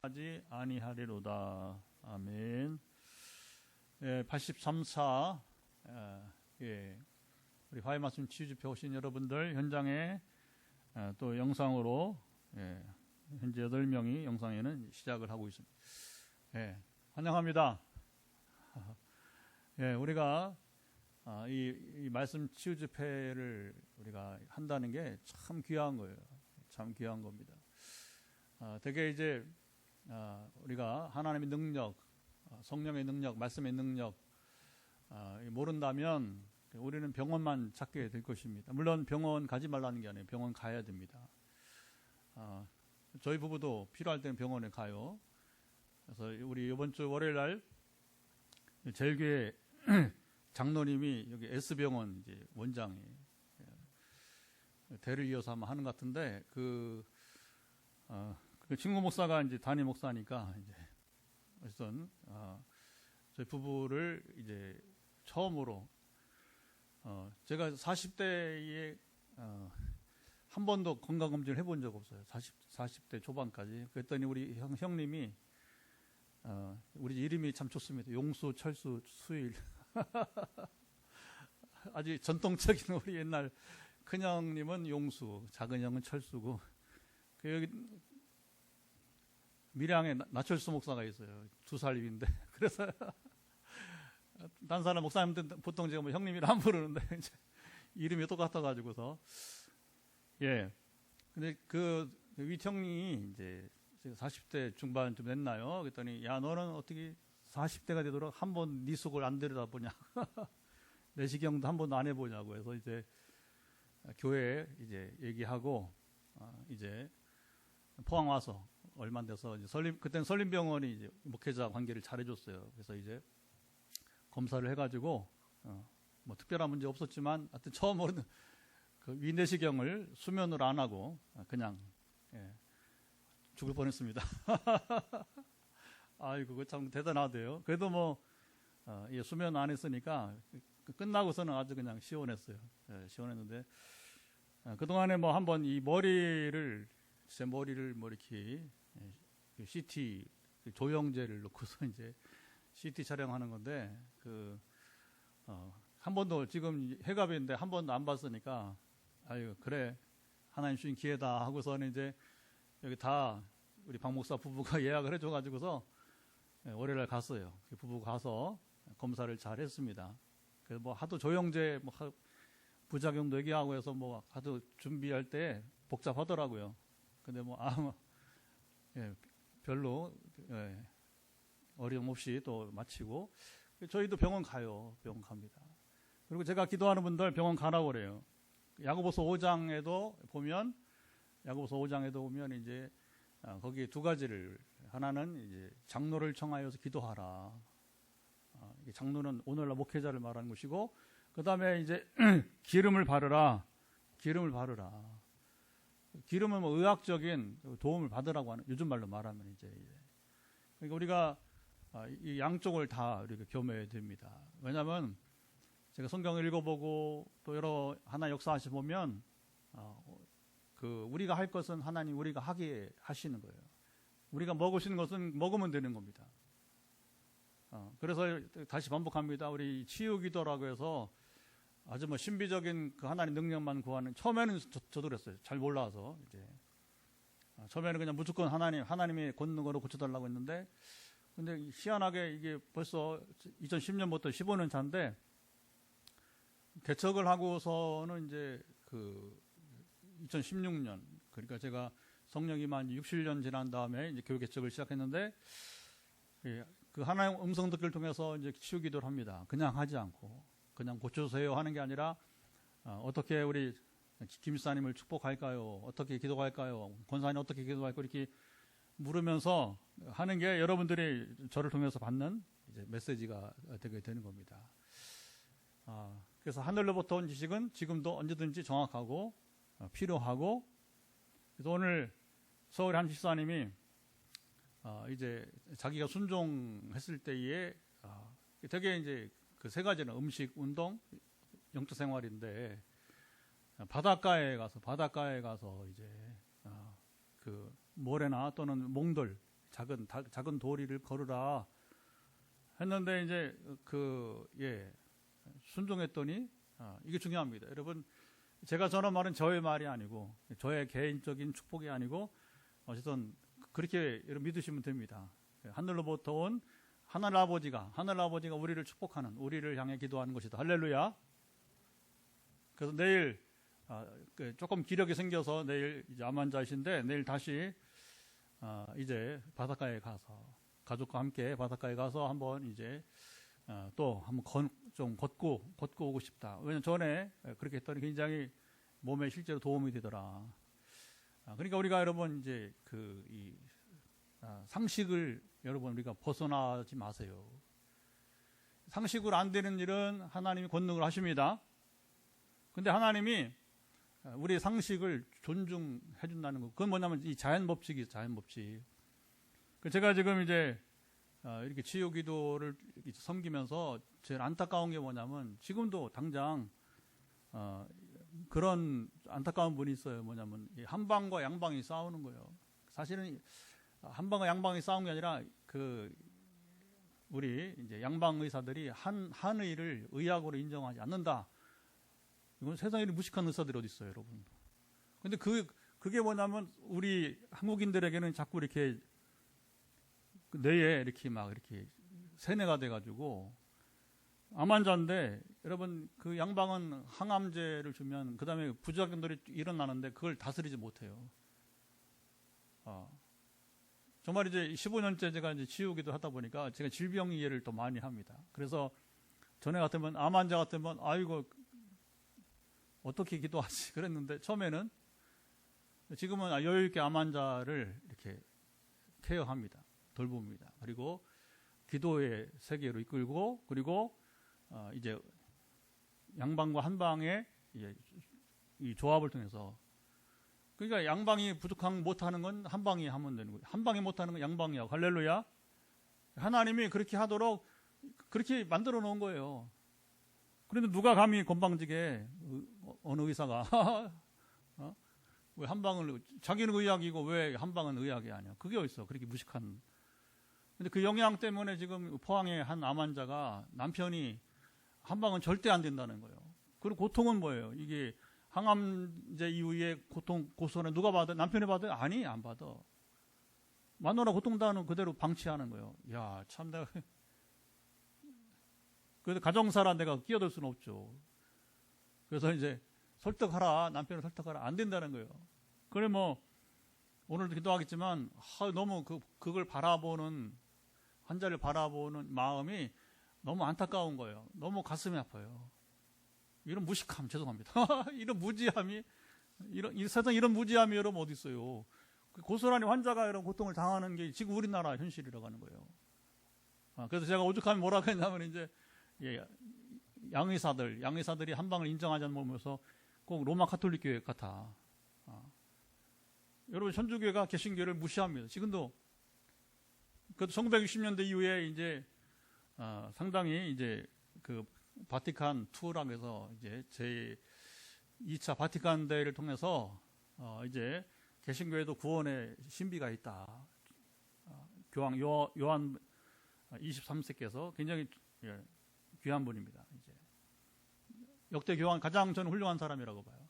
하지 아니하리로다. 아멘. 83차 우리 화해말씀 치유집회 오신 여러분들 현장에 또 영상으로 현재 8명이 영상에는 시작을 하고 있습니다. 환영합니다. 우리가 이 말씀 치유집회를 우리가 한다는 게 참 귀한 거예요. 참 귀한 겁니다. 되게 이제 우리가 하나님의 능력, 성령의 능력, 말씀의 능력 모른다면 우리는 병원만 찾게 될 것입니다. 물론 병원 가지 말라는 게 아니에요. 병원 가야 됩니다. 저희 부부도 필요할 때는 병원에 가요. 그래서 우리 이번 주 월요일 날 제일교회 장로님이 여기 S병원 이제 원장이 대를 이어서 한번 하는 것 같은데 그 친구 목사가 이제 담임 목사니까 이제 어쨌든 저희 부부를 이제 처음으로 제가 40대에 한 번도 건강검진을 해본 적 없어요. 40대 초반까지. 그랬더니 우리 형님이 우리 이름이 참 좋습니다. 용수, 철수, 수일. 아주 전통적인 우리 옛날 큰형님은 용수, 작은형은 철수고 여기 밀양에 나철수 목사가 있어요. 2살 위인데. 그래서 딴 사람 목사님들 보통 제가 뭐 형님이라 안 부르는데 이제 이름이 똑같아가지고서 근데 그 위청이 이제 40대 중반쯤 됐나요? 그랬더니 야 너는 어떻게 40대가 되도록 한 번 네 속을 안 들여다보냐? 내시경도 한 번도 안 해보냐고 해서 이제 교회에 이제 얘기하고 이제 포항 와서 얼마 안 돼서 이제 그때는 설림병원이 이제 목회자 관계를 잘해줬어요. 그래서 이제 검사를 해가지고 뭐 특별한 문제 없었지만 하여튼 처음으로는 그 위내시경을 수면으로 안 하고 그냥 죽을 뻔했습니다. 아이고 그거 참 대단하대요. 그래도 뭐 수면 안 했으니까 끝나고서는 아주 그냥 시원했어요. 시원했는데 그동안에 뭐 한번 제 머리를 뭐 이렇게 CT 조영제를 놓고서 이제 CT 촬영하는 건데 한 번도 지금 해갑인데 한 번도 안 봤으니까 아유 그래 하나님 주신 기회다 하고서는 이제 여기 다 우리 박 목사 부부가 예약을 해줘가지고서 월요일날 갔어요. 부부가 가서 검사를 잘 했습니다. 그래서 뭐 하도 조영제 뭐 부작용도 얘기하고 해서 뭐 하도 준비할 때 복잡하더라고요. 근데 뭐 별로 어려움 없이 또 마치고 저희도 병원 가요. 병원 갑니다. 그리고 제가 기도하는 분들 병원 가라고 그래요. 야고보서 5장에도 보면 이제 거기에 두 가지를 하나는 이제 장로를 청하여서 기도하라. 장로는 오늘날 목회자를 말하는 것이고 그 다음에 이제 기름을 바르라. 기름은 뭐 의학적인 도움을 받으라고 하는 요즘 말로 말하면 이제 그러니까 우리가 이 양쪽을 다 우리가 겸해야 됩니다. 왜냐하면 제가 성경을 읽어보고 또 여러 하나 역사하시 보면 우리가 할 것은 하나님 우리가 하게 하시는 거예요. 우리가 먹으시는 것은 먹으면 되는 겁니다. 그래서 다시 반복합니다. 우리 치유기도라고 해서 아주 뭐 신비적인 그 하나님 능력만 구하는 처음에는 저도 그랬어요. 잘 몰라서 이제 처음에는 그냥 무조건 하나님이 권능으로 고쳐달라고 했는데 근데 희한하게 이게 벌써 2010년부터 15년 차인데 개척을 하고서는 이제 2016년 그러니까 제가 성령이만 6-7년 지난 다음에 이제 교회 개척을 시작했는데 그 하나님 음성 듣기를 통해서 이제 치유기도를 합니다. 그냥 하지 않고 그냥 고쳐주세요 하는 게 아니라 어떻게 우리 김사님을 축복할까요? 어떻게 기도할까요? 권사님 어떻게 기도할까요? 이렇게 물으면서 하는 게 여러분들이 저를 통해서 받는 이제 메시지가 되게 되는 겁니다. 그래서 하늘로부터 온 지식은 지금도 언제든지 정확하고 필요하고 그래서 오늘 서울의 한 집사님이 이제 자기가 순종했을 때에 되게 이제 그 세 가지는 음식, 운동, 영적 생활인데 바닷가에 가서 이제 그 모래나 또는 몽돌 작은 도리를 걸으라 했는데 이제 순종했더니 이게 중요합니다. 여러분, 제가 전한 말은 저의 말이 아니고 저의 개인적인 축복이 아니고 어쨌든 그렇게 여러분 믿으시면 됩니다. 하늘로부터 온 하늘 아버지가 우리를 축복하는, 우리를 향해 기도하는 것이다. 할렐루야. 그래서 내일 조금 기력이 생겨서 내일 이제 암 환자이신데 내일 다시 이제 바닷가에 가서 가족과 함께 바닷가에 가서 한번 이제 또 한번 좀 걷고 오고 싶다. 왜냐면 전에 그렇게 했더니 굉장히 몸에 실제로 도움이 되더라. 그러니까 우리가 여러분 이제 상식을 여러분 우리가 벗어나지 마세요. 상식으로 안 되는 일은 하나님이 권능을 하십니다. 근데 하나님이 우리의 상식을 존중해 준다는 거. 그건 뭐냐면 이 자연 법칙이에요. 자연 법칙. 제가 지금 이제 이렇게 치유 기도를 섬기면서 제일 안타까운 게 뭐냐면 지금도 당장 그런 안타까운 분이 있어요. 뭐냐면 한방과 양방이 싸우는 거예요. 사실은 한방과 양방이 싸운 게 아니라 우리 이제 양방 의사들이 한 의를 의학으로 인정하지 않는다. 이건 세상에 무식한 의사들이 어디 있어요, 여러분. 근데 그게 뭐냐면 우리 한국인들에게는 자꾸 이렇게 뇌에 이렇게 막 이렇게 세뇌가 돼가지고 암 환자인데 여러분 그 양방은 항암제를 주면 그 다음에 부작용들이 일어나는데 그걸 다스리지 못해요. 정말 이제 15년째 제가 이제 치유기도 하다 보니까 제가 질병 이해를 더 많이 합니다. 그래서 전에 같으면 암 환자 같으면 아이고 어떻게 기도하지 그랬는데 처음에는 지금은 여유 있게 암 환자를 이렇게 케어합니다. 돌봅니다. 그리고 기도의 세계로 이끌고 그리고 이제 양방과 한방의 이 조합을 통해서 그러니까 양방이 못하는 건 한방이 하면 되는 거예요. 한방이 못하는 건 양방이 하고 할렐루야. 하나님이 그렇게 하도록 그렇게 만들어 놓은 거예요. 그런데 누가 감히 건방지게 어느 의사가 왜 한방을 자기는 의학이고 왜 한방은 의학이 아니야. 그게 어딨어. 그렇게 무식한. 근데 그 영향 때문에 지금 포항의 한 암 환자가 남편이 한방은 절대 안 된다는 거예요. 그리고 고통은 뭐예요? 이게 항암제 이후에 고소는 누가 받아? 남편이 받아요? 아니, 안 받아. 마누라 고통당하는 그대로 방치하는 거예요. 야, 참 내가 그래도 가정사라 내가 끼어들 수는 없죠. 그래서 이제 설득하라, 남편을 설득하라. 안 된다는 거예요. 그래 뭐 오늘도 기도하겠지만 너무 그걸 바라보는 환자를 바라보는 마음이 너무 안타까운 거예요. 너무 가슴이 아파요. 이런 무식함, 죄송합니다. 이런 무지함이 이 세상 이런 무지함이 여러분 어디 있어요? 고스란히 환자가 이런 고통을 당하는 게 지금 우리나라 현실이라고 하는 거예요. 그래서 제가 오죽하면 뭐라고 했냐면 이제 양의사들이 한방을 인정하지 않으면서 꼭 로마 카톨릭 교회 같아. 여러분 천주교가 개신교를 무시합니다. 지금도 그래도 1960년대 이후에 이제 상당히 이제 그 바티칸 투어라고 해서 이제 제 2차 바티칸 대회를 통해서 이제 개신교에도 구원의 신비가 있다. 교황 요한 23세께서 굉장히 귀한 분입니다. 이제 역대 교황 가장 저는 훌륭한 사람이라고 봐요.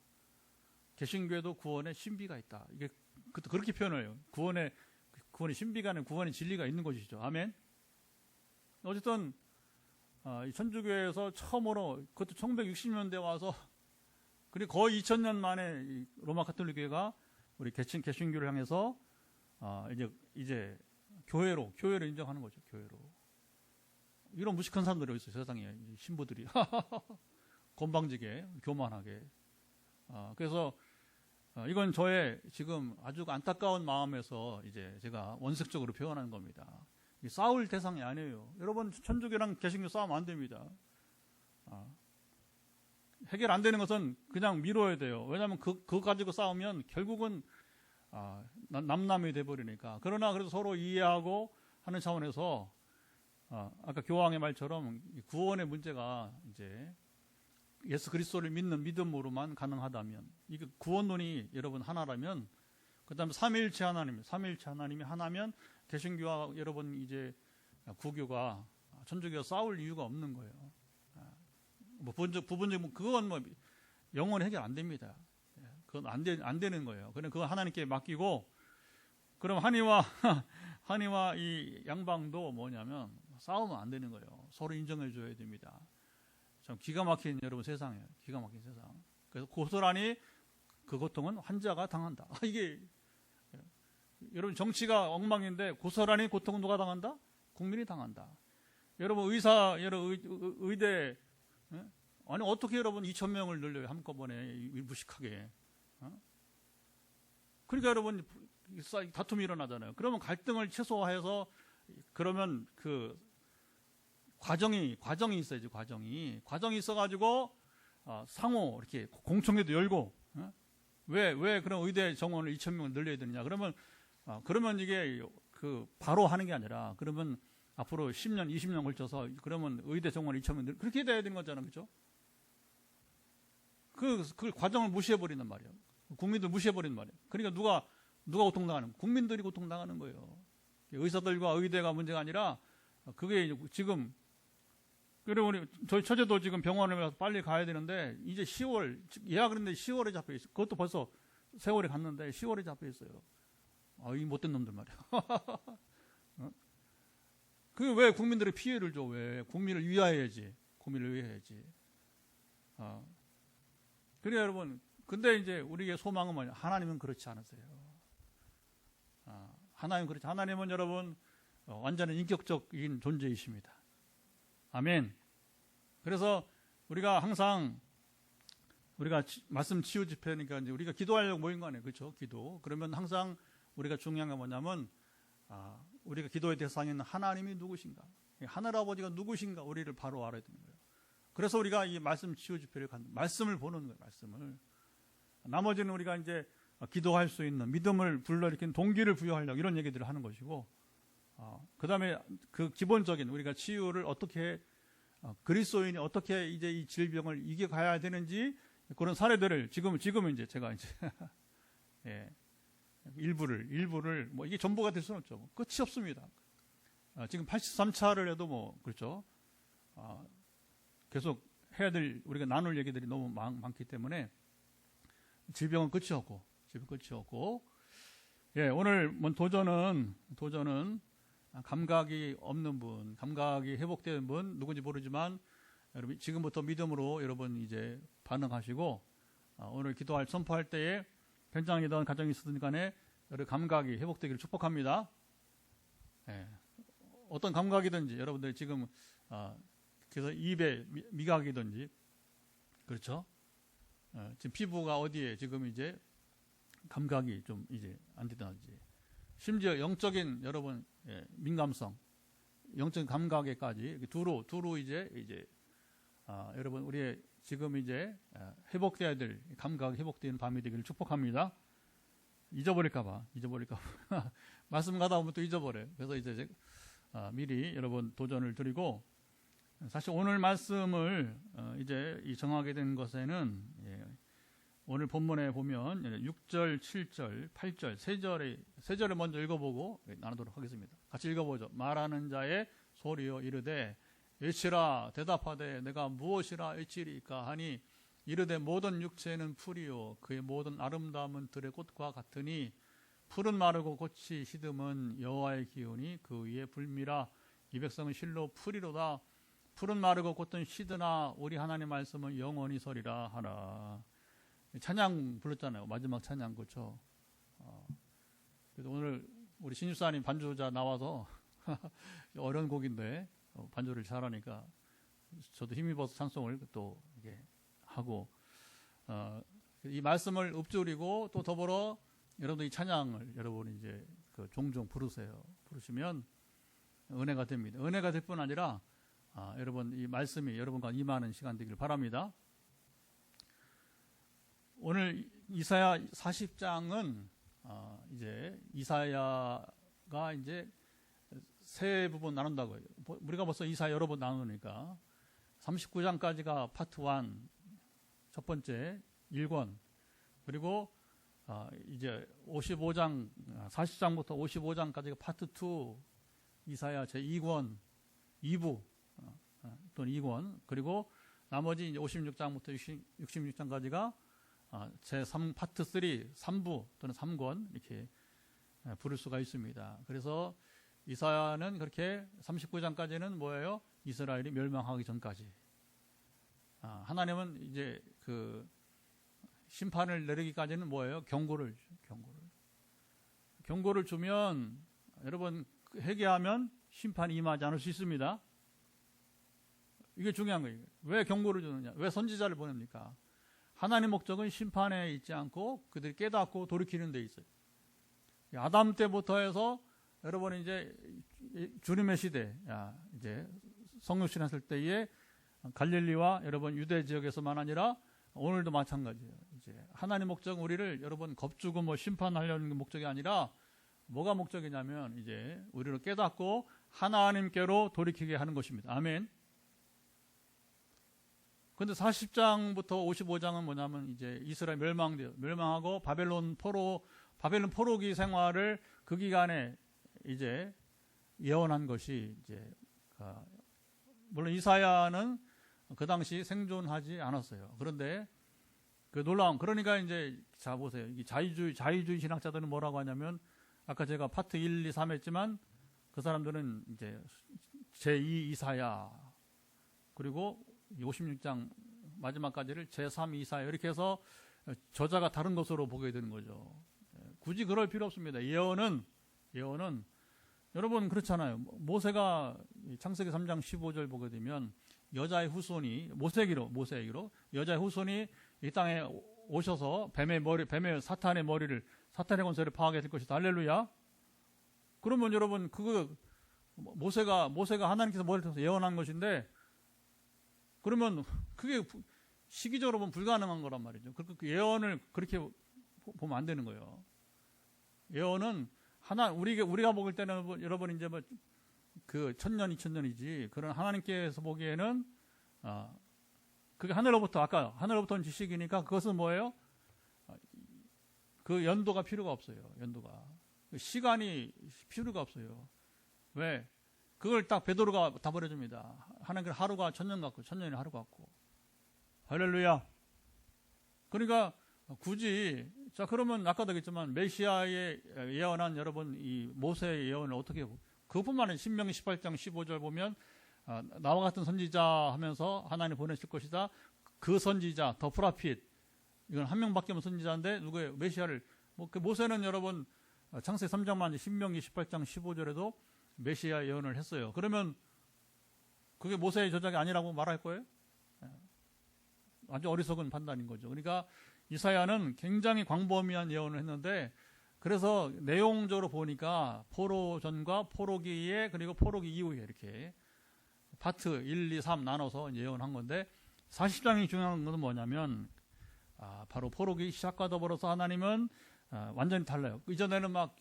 개신교에도 구원의 신비가 있다. 이게 그렇게 표현해요. 구원의 신비가 아닌 구원의 진리가 있는 것이죠. 아멘. 어쨌든 천주교에서 처음으로 그것도 1960년대 와서 그리고 거의 2000년 만에 로마 가톨릭교회가 우리 개신교를 향해서 이제 교회로 인정하는 거죠. 교회로. 이런 무식한 사람들이 어디 있어요, 세상에. 신부들이 건방지게 교만하게. 그래서 이건 저의 지금 아주 안타까운 마음에서 이제 제가 원색적으로 표현하는 겁니다. 싸울 대상이 아니에요. 여러분 천주교랑 개신교 싸우면 안 됩니다. 해결 안 되는 것은 그냥 미뤄야 돼요. 왜냐하면 그거 가지고 싸우면 결국은 남남이 돼버리니까. 그러나 그래서 서로 이해하고 하는 차원에서 아까 교황의 말처럼 구원의 문제가 이제 예수 그리스도를 믿는 믿음으로만 가능하다면 이게 구원론이 여러분 하나라면 그다음에 삼위일체 하나님이 하나면 개신교와 여러분 이제 구교가 천주교가 싸울 이유가 없는 거예요. 뭐 부분적인 그건 뭐 영원히 해결 안 됩니다. 그건 안 되는 거예요. 그냥 그건 하나님께 맡기고, 그럼 한이와 이 양방도 뭐냐면 싸우면 안 되는 거예요. 서로 인정해 줘야 됩니다. 참 기가 막힌 여러분 세상이에요. 기가 막힌 세상. 그래서 고스란히 그 고통은 환자가 당한다. 이게 여러분 정치가 엉망인데 고스란히 고통은 누가 당한다? 국민이 당한다. 여러분 의대 아니 어떻게 여러분 2,000명을 늘려요 한꺼번에 무식하게? 그러니까 여러분 다툼이 일어나잖아요. 그러면 갈등을 최소화해서 그러면 그 과정이 있어야지. 과정이 있어가지고 상호 이렇게 공청회도 열고, 왜 그런 의대 정원을 2,000명을 늘려야 되느냐? 그러면 이게 그 바로 하는 게 아니라 그러면 앞으로 10년, 20년 걸쳐서 그러면 의대 정원을 2,000명 그렇게 돼야 되는 거잖아요, 그렇죠? 그 과정을 무시해버리는 말이에요. 국민들 무시해버리는 말이에요. 그러니까 누가 고통당하는? 국민들이 고통당하는 거예요. 의사들과 의대가 문제가 아니라 그게 지금 여러분 저희 처제도 지금 병원에 가서 빨리 가야 되는데 이제 10월 예약을 했는데 10월에 잡혀 있어요. 그것도 벌써 세월이 갔는데 10월에 잡혀 있어요. 이 못된 놈들 말이야. 그 왜 국민들의 피해를 줘? 왜 국민을 위하여야지. 그래 여러분. 근데 이제 우리의 소망은 뭐냐? 하나님은 그렇지 않으세요. 하나님은 여러분 완전히 인격적인 존재이십니다. 아멘. 그래서 우리가 항상 우리가 말씀 치유 집회니까 이제 우리가 기도하려고 모인 거 아니에요, 그렇죠? 기도. 그러면 항상 우리가 중요한 게 뭐냐면 우리가 기도의 대상인 하나님이 누구신가? 하늘 아버지가 누구신가? 우리를 바로 알아야 되는 거예요. 그래서 우리가 이 말씀 치유 집회를 말씀을 보는 거예요, 말씀을. 나머지는 우리가 이제 기도할 수 있는 믿음을 불러일으키는 동기를 부여하려고 이런 얘기들을 하는 것이고, 그 다음에 그 기본적인 우리가 치유를 어떻게 그리스도인이 어떻게 이제 이 질병을 이겨가야 되는지 그런 사례들을 지금은 이제 제가 이제 예, 일부를 뭐 이게 전부가 될 수는 없죠. 끝이 없습니다. 지금 83차를 해도 뭐 그렇죠. 계속 해야 될 우리가 나눌 얘기들이 너무 많기 때문에 질병은 끝이 없고, 예, 오늘 뭐 도전은 감각이 없는 분, 감각이 회복되는 분 누군지 모르지만 여러분 지금부터 믿음으로 여러분 이제 반응하시고 오늘 기도할 선포할 때에 현장이든 가정이 있었든 간에 여러분 감각이 회복되기를 축복합니다. 예, 어떤 감각이든지 여러분들 지금 그래서 입에 미각이든지 그렇죠. 지금 피부가 어디에 지금 이제 감각이 좀 이제 안 되든지 심지어 영적인 여러분 민감성, 영적인 감각에까지 두루 이제 여러분 우리의 지금 이제 회복돼야 될 감각이 회복되는 밤이 되기를 축복합니다. 잊어버릴까봐 말씀 가다 보면 또 잊어버려요. 그래서 이제 미리 여러분 도전을 드리고, 사실 오늘 말씀을 이제 정하게 된 것에는 오늘 본문에 보면 6절, 7절, 8절, 세 절을 먼저 읽어보고 나누도록 하겠습니다. 같이 읽어보죠. 말하는 자의 소리여 이르되 외치라 대답하되 내가 무엇이라 외치리까 하니 이르되 모든 육체는 풀이요 그의 모든 아름다움은 들의 꽃과 같으니 풀은 마르고 꽃이 시듬은 여호와의 기운이 그 위에 불미라. 이 백성은 실로 풀이로다. 풀은 마르고 꽃은 시드나 우리 하나님 말씀은 영원히 서리라 하라. 찬양 불렀잖아요. 마지막 찬양, 그렇죠? 그래서 오늘 우리 신집사님 반주자 나와서 어려운 곡인데 반주를 잘하니까 저도 힘입어서 찬송을 또 이렇게 하고 이 말씀을 읊조리고 또 더불어 여러분이 찬양을 여러분이 이제 종종 부르세요. 부르시면 은혜가 됩니다. 은혜가 될 뿐 아니라 여러분 이 말씀이 여러분과 임하는 시간 되길 바랍니다. 오늘 이사야 40장은 이제 이사야가 이제 세 부분 나눈다고 해요. 우리가 벌써 이사야 여러 번 나누니까 39장까지가 파트 1 첫 번째 1권, 그리고 이제 55장, 40장부터 55장까지가 파트 2, 이사야 제2권, 2부 또는 2권, 그리고 나머지 이제 56장부터 66장까지가 제3 파트 3, 3부 또는 3권 이렇게 부를 수가 있습니다. 그래서 이사야는 그렇게 39장까지는 뭐예요? 이스라엘이 멸망하기 전까지. 하나님은 이제 그 심판을 내리기까지는 뭐예요? 경고를 주면 여러분 회개하면 심판이 임하지 않을 수 있습니다. 이게 중요한 거예요. 왜 경고를 주느냐? 왜 선지자를 보냅니까? 하나님 목적은 심판에 있지 않고 그들이 깨닫고 돌이키는 데 있어요. 아담 때부터 해서 여러분 이제 주님의 시대, 이제 성육신 했을 때에 갈릴리와 여러분 유대 지역에서만 아니라 오늘도 마찬가지예요. 이제 하나님 목적은 우리를 여러분 겁주고 뭐 심판하려는 목적이 아니라 뭐가 목적이냐면 이제 우리를 깨닫고 하나님께로 돌이키게 하는 것입니다. 아멘. 근데 40장부터 55장은 뭐냐면 이제 이스라엘 멸망하고 바벨론 포로기 생활을 그 기간에 이제 예언한 것이 이제 물론 이사야는 그 당시 생존하지 않았어요. 그런데 그 놀라운 그러니까 이제 자 보세요. 이 자유주의 신학자들은 뭐라고 하냐면 아까 제가 파트 1, 2, 3 했지만 그 사람들은 이제 제2 이사야 그리고 56장 마지막까지를 제3 이사야 이렇게 해서 저자가 다른 것으로 보게 되는 거죠. 굳이 그럴 필요 없습니다. 예언은 여러분 그렇잖아요. 모세가 창세기 3장 15절 보게 되면 여자의 후손이 모세기로 여자의 후손이 이 땅에 오셔서 뱀의 사탄의 권세를 파하게 될 것이다. 할렐루야. 그러면 여러분 그거 모세가 하나님께서 머리를 예언한 것인데 그러면 그게 시기적으로 보면 불가능한 거란 말이죠. 그 예언을 그렇게 보면 안 되는 거예요. 예언은 우리가 먹을 때는 여러분 이제 뭐 그 1000년, 2000년이지. 그런 하나님께서 보기에는 그게 하늘로부터는 지식이니까 그것은 뭐예요? 그 연도가 필요가 없어요. 시간이 필요가 없어요. 왜? 그걸 딱 베드로가 다 버려줍니다. 하나님 하루가 1000년 같고 1000년이 하루 같고. 할렐루야. 그러니까 굳이 그러면 아까도 얘기했지만 메시아의 예언한 여러분 이 모세의 예언을 어떻게 그것뿐만 아니라 신명기 18장 15절 보면 나와 같은 선지자 하면서 하나님 보내실 것이다. 그 선지자 더 프라핏 이건 한 명밖에 없는 선지자인데 누구예요? 메시아를 그 모세는 여러분 창세기 3장만 신명기 18장 15절에도 메시아 예언을 했어요. 그러면 그게 모세의 저작이 아니라고 말할 거예요? 아주 어리석은 판단인 거죠. 그러니까 이사야는 굉장히 광범위한 예언을 했는데 그래서 내용적으로 보니까 포로 전과 포로기에 그리고 포로기 이후에 이렇게 파트 1, 2, 3 나눠서 예언한 건데 40장이 중요한 것은 뭐냐면 바로 포로기 시작과 더불어서 하나님은 완전히 달라요. 이전에는 막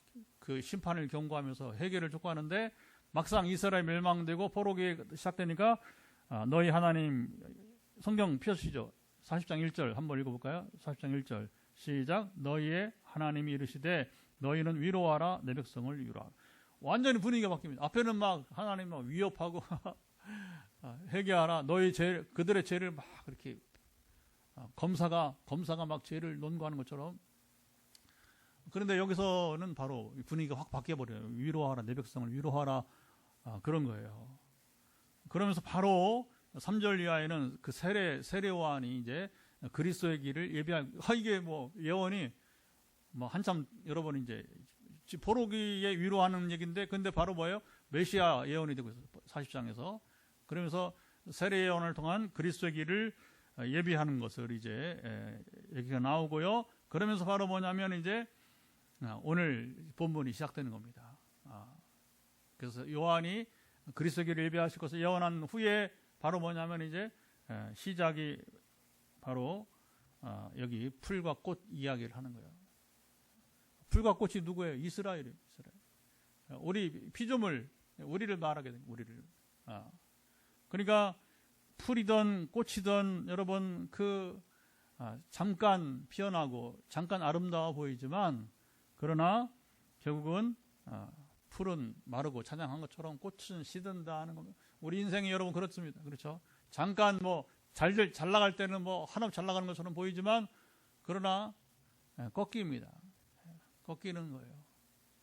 그 심판을 경고하면서 해결을 촉구하는데 막상 이스라엘 멸망되고 포로기 시작되니까 너희 하나님 성경 펴주시죠. 40장 1절 한번 읽어볼까요? 40장 1절 시작. 너희의 하나님이 이르시되 너희는 위로하라 내 백성을 위로하라. 완전히 분위기가 바뀝니다. 앞에는 막 하나님 막 위협하고 회개하라 그들의 죄를 막 그렇게 검사가 막 죄를 논거하는 것처럼. 그런데 여기서는 바로 분위기가 확 바뀌어버려요. 위로하라 내 백성을 위로하라 그런 거예요. 그러면서 바로 3절 이하에는 그 세례요한이 이제 그리스도의 길을 이게 뭐 예언이 뭐 한참 여러분 이제 포로기에 위로하는 얘기인데 근데 바로 뭐예요? 메시아 예언이 되고 있어요. 40장에서. 그러면서 세례 예언을 통한 그리스도의 길을 예비하는 것을 이제 얘기가 나오고요. 그러면서 바로 뭐냐면 이제 오늘 본문이 시작되는 겁니다. 그래서 요한이 그리스도의 길을 예비하실 것을 예언한 후에 바로 뭐냐면 이제 시작이 바로 여기 풀과 꽃 이야기를 하는 거예요. 풀과 꽃이 누구예요? 이스라엘이에요. 우리 피조물, 우리를 말하게 됩니다. 우리를. 그러니까 풀이든 꽃이든 여러분 잠깐 피어나고 잠깐 아름다워 보이지만 그러나 결국은 풀은 마르고 찬양한 것처럼 꽃은 시든다 하는 겁니다. 우리 인생이 여러분 그렇습니다. 그렇죠? 잠깐 뭐 잘 나갈 때는 뭐 한없 잘 나가는 것처럼 보이지만 그러나 꺾입니다. 꺾이는 거예요.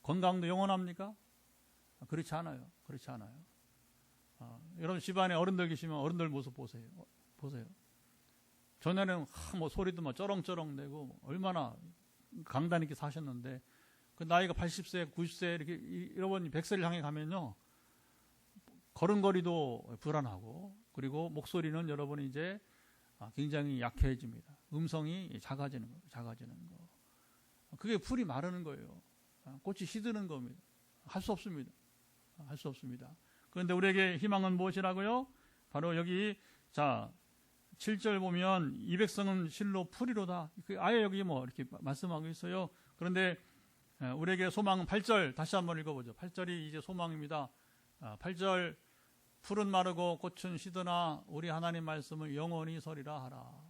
건강도 영원합니까? 그렇지 않아요. 그렇지 않아요. 여러분 집안에 어른들 계시면 어른들 모습 보세요. 보세요. 전에는 뭐 소리도 뭐 쩌렁쩌렁 내고 얼마나 강단 있게 사셨는데 그 나이가 80세, 90세 이렇게 여러분 100세를 향해 가면요 걸음걸이도 불안하고 그리고 목소리는 여러분이 이제 굉장히 약해집니다. 음성이 작아지는 거, 작아지는 거. 그게 풀이 마르는 거예요. 꽃이 시드는 겁니다. 할 수 없습니다. 할 수 없습니다. 그런데 우리에게 희망은 무엇이라고요? 바로 여기 자 7절 보면 이 백성은 실로 풀이로다. 아예 여기 뭐 이렇게 말씀하고 있어요. 그런데 우리에게 소망은 8절 다시 한번 읽어보죠. 8절이 이제 소망입니다. 8절 풀은 마르고 꽃은 시드나 우리 하나님 말씀을 영원히 서리라 하라.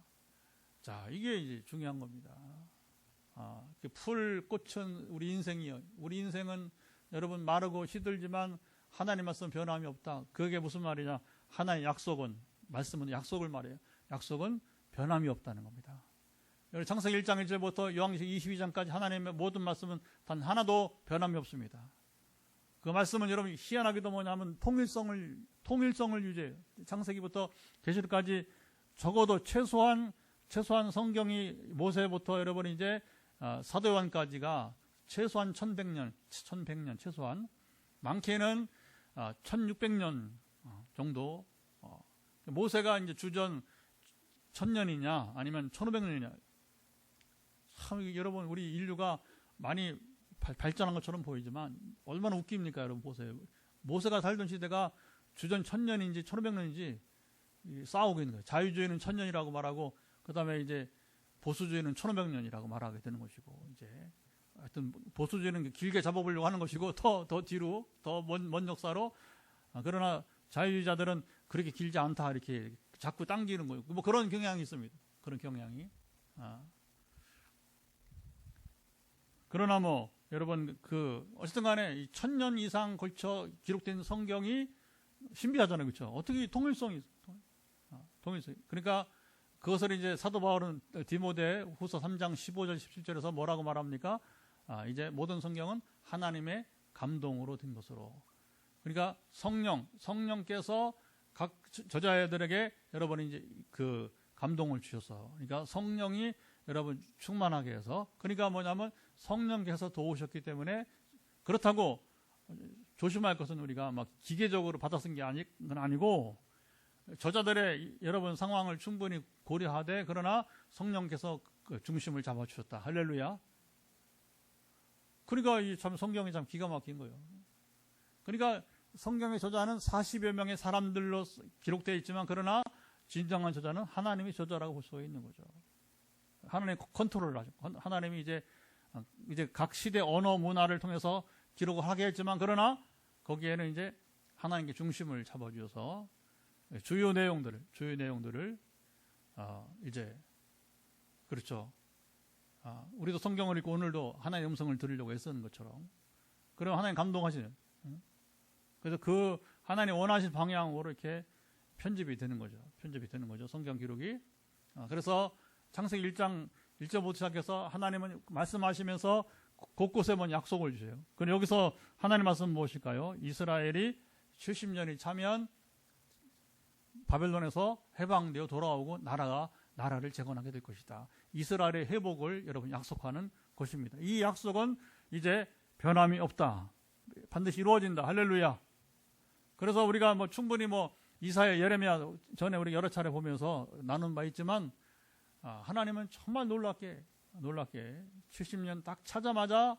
자 이게 이제 중요한 겁니다. 풀 꽃은 우리 인생이요. 우리 인생은 여러분 마르고 시들지만 하나님 말씀 변함이 없다. 그게 무슨 말이냐? 하나의 약속은 말씀은 약속을 말해요. 약속은 변함이 없다는 겁니다. 여기 창세기 1장 1절부터 요한계시록 22장까지 하나님의 모든 말씀은 단 하나도 변함이 없습니다. 그 말씀은 여러분 희한하게도 뭐냐면 통일성을 유지해요. 창세기부터 계시록까지 적어도 최소한 성경이 모세부터 여러분 이제 사도 요한까지가 최소한 1100년 최소한 많게는 1600년 정도. 모세가 이제 주전 1000년이냐 아니면 1500년이냐. 참 여러분 우리 인류가 많이 발전한 것처럼 보이지만 얼마나 웃깁니까 여러분 보세요. 모세가 살던 시대가 주전 1000년인지 1500년인지 싸우고 있는 거예요. 자유주의는 1000년이라고 말하고 그 다음에 이제 보수주의는 1500년이라고 말하게 되는 것이고 이제 하여튼 보수주의는 길게 잡아보려고 하는 것이고 더 뒤로 더 먼 역사로 그러나 자유주의자들은 그렇게 길지 않다 이렇게 자꾸 당기는 거예요. 뭐 그런 경향이 있습니다. 그런 경향이. 그러나 뭐 여러분 어쨌든 간에 1000년 이상 걸쳐 기록된 성경이 신비하잖아요. 그렇죠? 어떻게 통일성이 통일성. 그러니까 그것을 이제 사도 바울은 디모데 후서 3장 15절 17절에서 뭐라고 말합니까? 이제 모든 성경은 하나님의 감동으로 된 것으로. 그러니까 성령께서 각 저자들에게 여러분이 이제 그 감동을 주셔서 그러니까 성령이 여러분 충만하게 해서 그러니까 뭐냐면 성령께서 도우셨기 때문에 그렇다고 조심할 것은 우리가 막 기계적으로 받아 쓴 게 아니고 저자들의 여러분 상황을 충분히 고려하되 그러나 성령께서 그 중심을 잡아주셨다. 할렐루야. 그러니까 이 참 성경이 참 기가 막힌 거예요. 그러니까 성경의 저자는 40여 명의 사람들로 기록되어 있지만 그러나 진정한 저자는 하나님이 저자라고 볼 수 있는 거죠. 하나님이 컨트롤을 하죠. 하나님이 이제 각 시대 언어 문화를 통해서 기록을 하게 했지만 그러나 거기에는 이제 하나님께 중심을 잡아주셔서 주요 내용들을 이제 그렇죠. 우리도 성경을 읽고 오늘도 하나님의 음성을 들으려고 애쓰는 것처럼 그럼 하나님 감동하시는. 그래서 그 하나님 원하신 방향으로 이렇게 편집이 되는 거죠. 성경 기록이. 그래서 창세기 1장 1절부터 시작해서 하나님은 말씀하시면서 곳곳에 약속을 주세요. 그럼 여기서 하나님 말씀은 무엇일까요? 이스라엘이 70년이 차면 바벨론에서 해방되어 돌아오고 나라를 재건하게 될 것이다. 이스라엘의 회복을 여러분 약속하는 것입니다. 이 약속은 이제 변함이 없다. 반드시 이루어진다. 할렐루야. 그래서 우리가 충분히 이사야, 예레미야 전에 우리 여러 차례 보면서 나눈 바 있지만 하나님은 정말 놀랍게 70년 딱 차자마자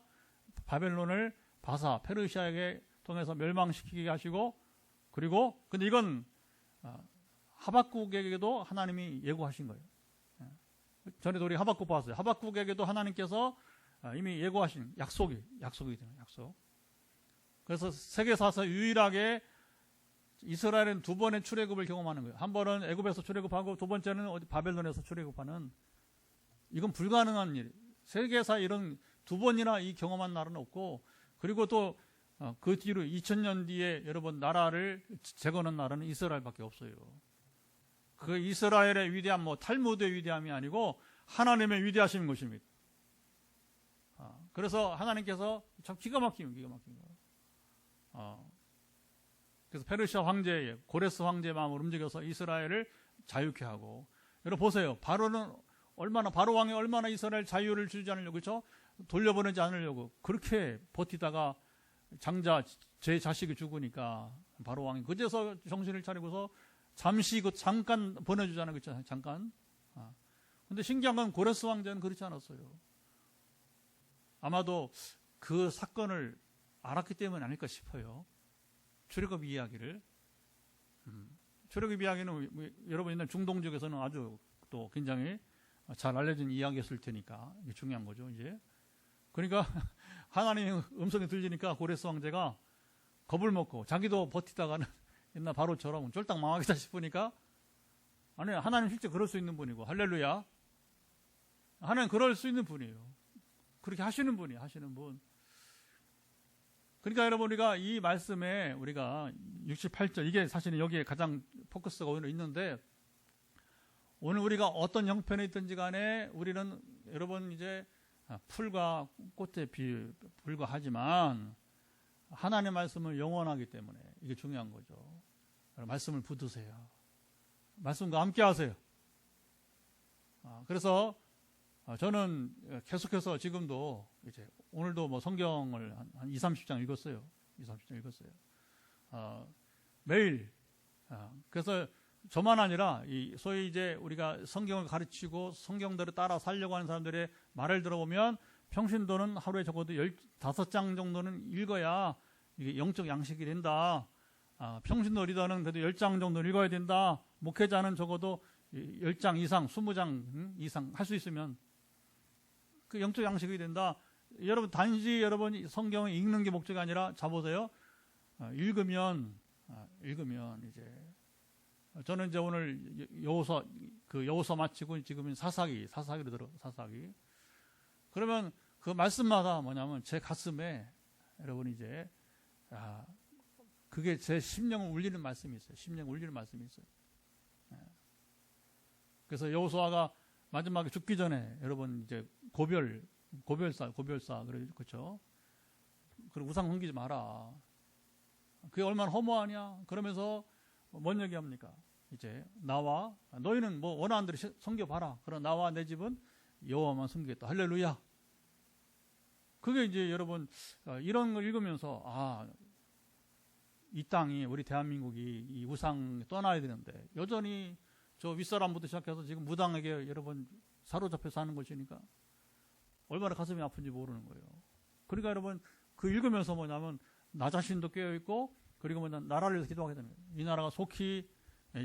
바벨론을 바사 페르시아에게 통해서 멸망시키게 하시고 그리고 근데 이건 하박국에게도 하나님이 예고하신 거예요. 전에도 우리 하박국 봤어요. 하박국에게도 하나님께서 이미 예고하신 약속이 되는 약속. 그래서 세계사에서 유일하게 이스라엘은 두 번의 출애굽을 경험하는 거예요. 한 번은 애굽에서 출애굽하고 두 번째는 바벨론에서 출애굽하는 이건 불가능한 일. 세계사 이런 두 번이나 이 경험한 나라는 없고, 그리고 또 그 뒤로 2000년 뒤에 여러분 나라를 재건한 나라는 이스라엘밖에 없어요. 그 이스라엘의 위대함, 뭐 탈무드의 위대함이 아니고 하나님의 위대하신 것입니다. 그래서 하나님께서 참 기가 막힌 거예요. 그래서 페르시아 황제의, 고레스 황제의 마음을 움직여서 이스라엘을 자유케 하고, 여러분 보세요. 바로 왕이 얼마나 이스라엘 자유를 주지 않으려고, 그렇죠? 돌려보내지 않으려고 그렇게 버티다가 장자 제 자식이 죽으니까 바로 왕이 그제서 정신을 차리고서 잠시 잠깐 보내주잖아요, 그렇죠? 잠깐. 근데 신기한 건 고레스 황제는 그렇지 않았어요. 아마도 그 사건을 알았기 때문이 아닐까 싶어요. 출애굽 이야기를. 출애굽 이야기는 여러분 옛날 중동 쪽에서는 아주 또 굉장히 잘 알려진 이야기였을 테니까 이게 중요한 거죠, 이제. 그러니까 하나님의 음성이 들리니까 고레스 황제가 겁을 먹고 자기도 버티다가는 옛날 바로처럼 쫄딱 망하겠다 싶으니까, 아니 하나님 실제 그럴 수 있는 분이고, 할렐루야. 하나님 그럴 수 있는 분이에요. 그렇게 하시는 분이에요, 하시는 분. 그러니까 여러분 우리가 이 말씀에 우리가 68절, 이게 사실은 여기에 가장 포커스가 오늘 있는데, 오늘 우리가 어떤 형편에 있든지 간에 우리는 여러분 이제 풀과 꽃에 불과하지만 하나님의 말씀은 영원하기 때문에 이게 중요한 거죠. 말씀을 붙드세요. 말씀과 함께 하세요. 그래서 저는 계속해서 지금도 이제 오늘도 뭐 성경을 한 2, 30장 읽었어요. 2, 30장 읽었어요. 매일. 그래서 저만 아니라 이 소위 이제 우리가 성경을 가르치고 성경대로 따라 살려고 하는 사람들의 말을 들어보면 평신도는 하루에 적어도 15장 정도는 읽어야 이게 영적 양식이 된다. 평신도 리더는 그래도 10장 정도 읽어야 된다. 목회자는 적어도 10장 이상, 20장 이상 할 수 있으면 그 영적 양식이 된다. 여러분 단지 여러분 성경을 읽는 게 목적이 아니라 자보세요. 읽으면 이제 저는 이제 오늘 여호서 마치고 지금은 사사기로 들어. 사사기. 그러면 그 말씀마다 뭐냐면 제 가슴에 여러분 이제 그게 제 심령을 울리는 말씀이 있어요. 심령 울리는 말씀이 있어요. 그래서 여호수아가 마지막에 죽기 전에 여러분 이제 고별사 그렇죠. 그리고 우상 섬기지 마라. 그게 얼마나 허무하냐. 그러면서 뭔 얘기합니까? 이제 나와 너희는 뭐 원하는 대로 섬겨봐라. 그러나 나와 내 집은 여호와만 섬기겠다. 할렐루야. 그게 이제 여러분 이런 걸 읽으면서 이 땅이 우리 대한민국이 이 우상 떠나야 되는데 여전히 저 윗사람부터 시작해서 지금 무당에게 여러분 사로잡혀 사는 것이니까 얼마나 가슴이 아픈지 모르는 거예요. 그러니까 여러분 그 읽으면서 뭐냐면 나 자신도 깨어있고 그리고 뭐냐 나라를 위해서 기도하게 되는 거예요. 이 나라가 속히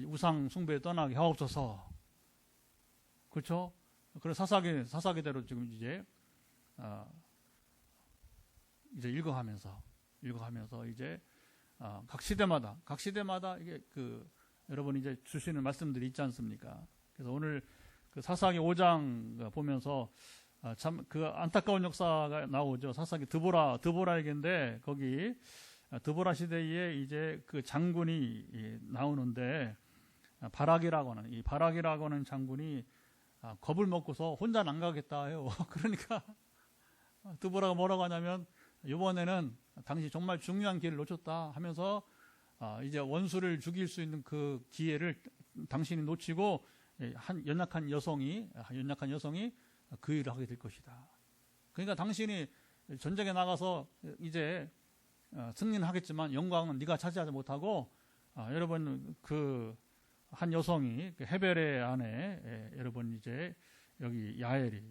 우상 숭배에 떠나게 하옵소서. 그렇죠? 그래서 사사기대로 지금 이제 읽어가면서 이제 각 시대마다 이게 여러분 이제 주시는 말씀들이 있지 않습니까? 그래서 오늘 그 사사기 5장 보면서 참 그 안타까운 역사가 나오죠. 사사기 드보라 얘기인데 거기 드보라 시대에 이제 그 장군이 나오는데 바락이라고 하는 장군이 겁을 먹고서 혼자 안 가겠다 해요. 그러니까 드보라가 뭐라고 하냐면 이번에는 당시 정말 중요한 기회를 놓쳤다 하면서 이제 원수를 죽일 수 있는 그 기회를 당신이 놓치고 한 연약한 여성이 그 일을 하게 될 것이다. 그러니까 당신이 전쟁에 나가서 이제 승리는 하겠지만 영광은 네가 차지하지 못하고 여러분 그 한 여성이 헤벨의 아내 여러분 이제 여기 야엘이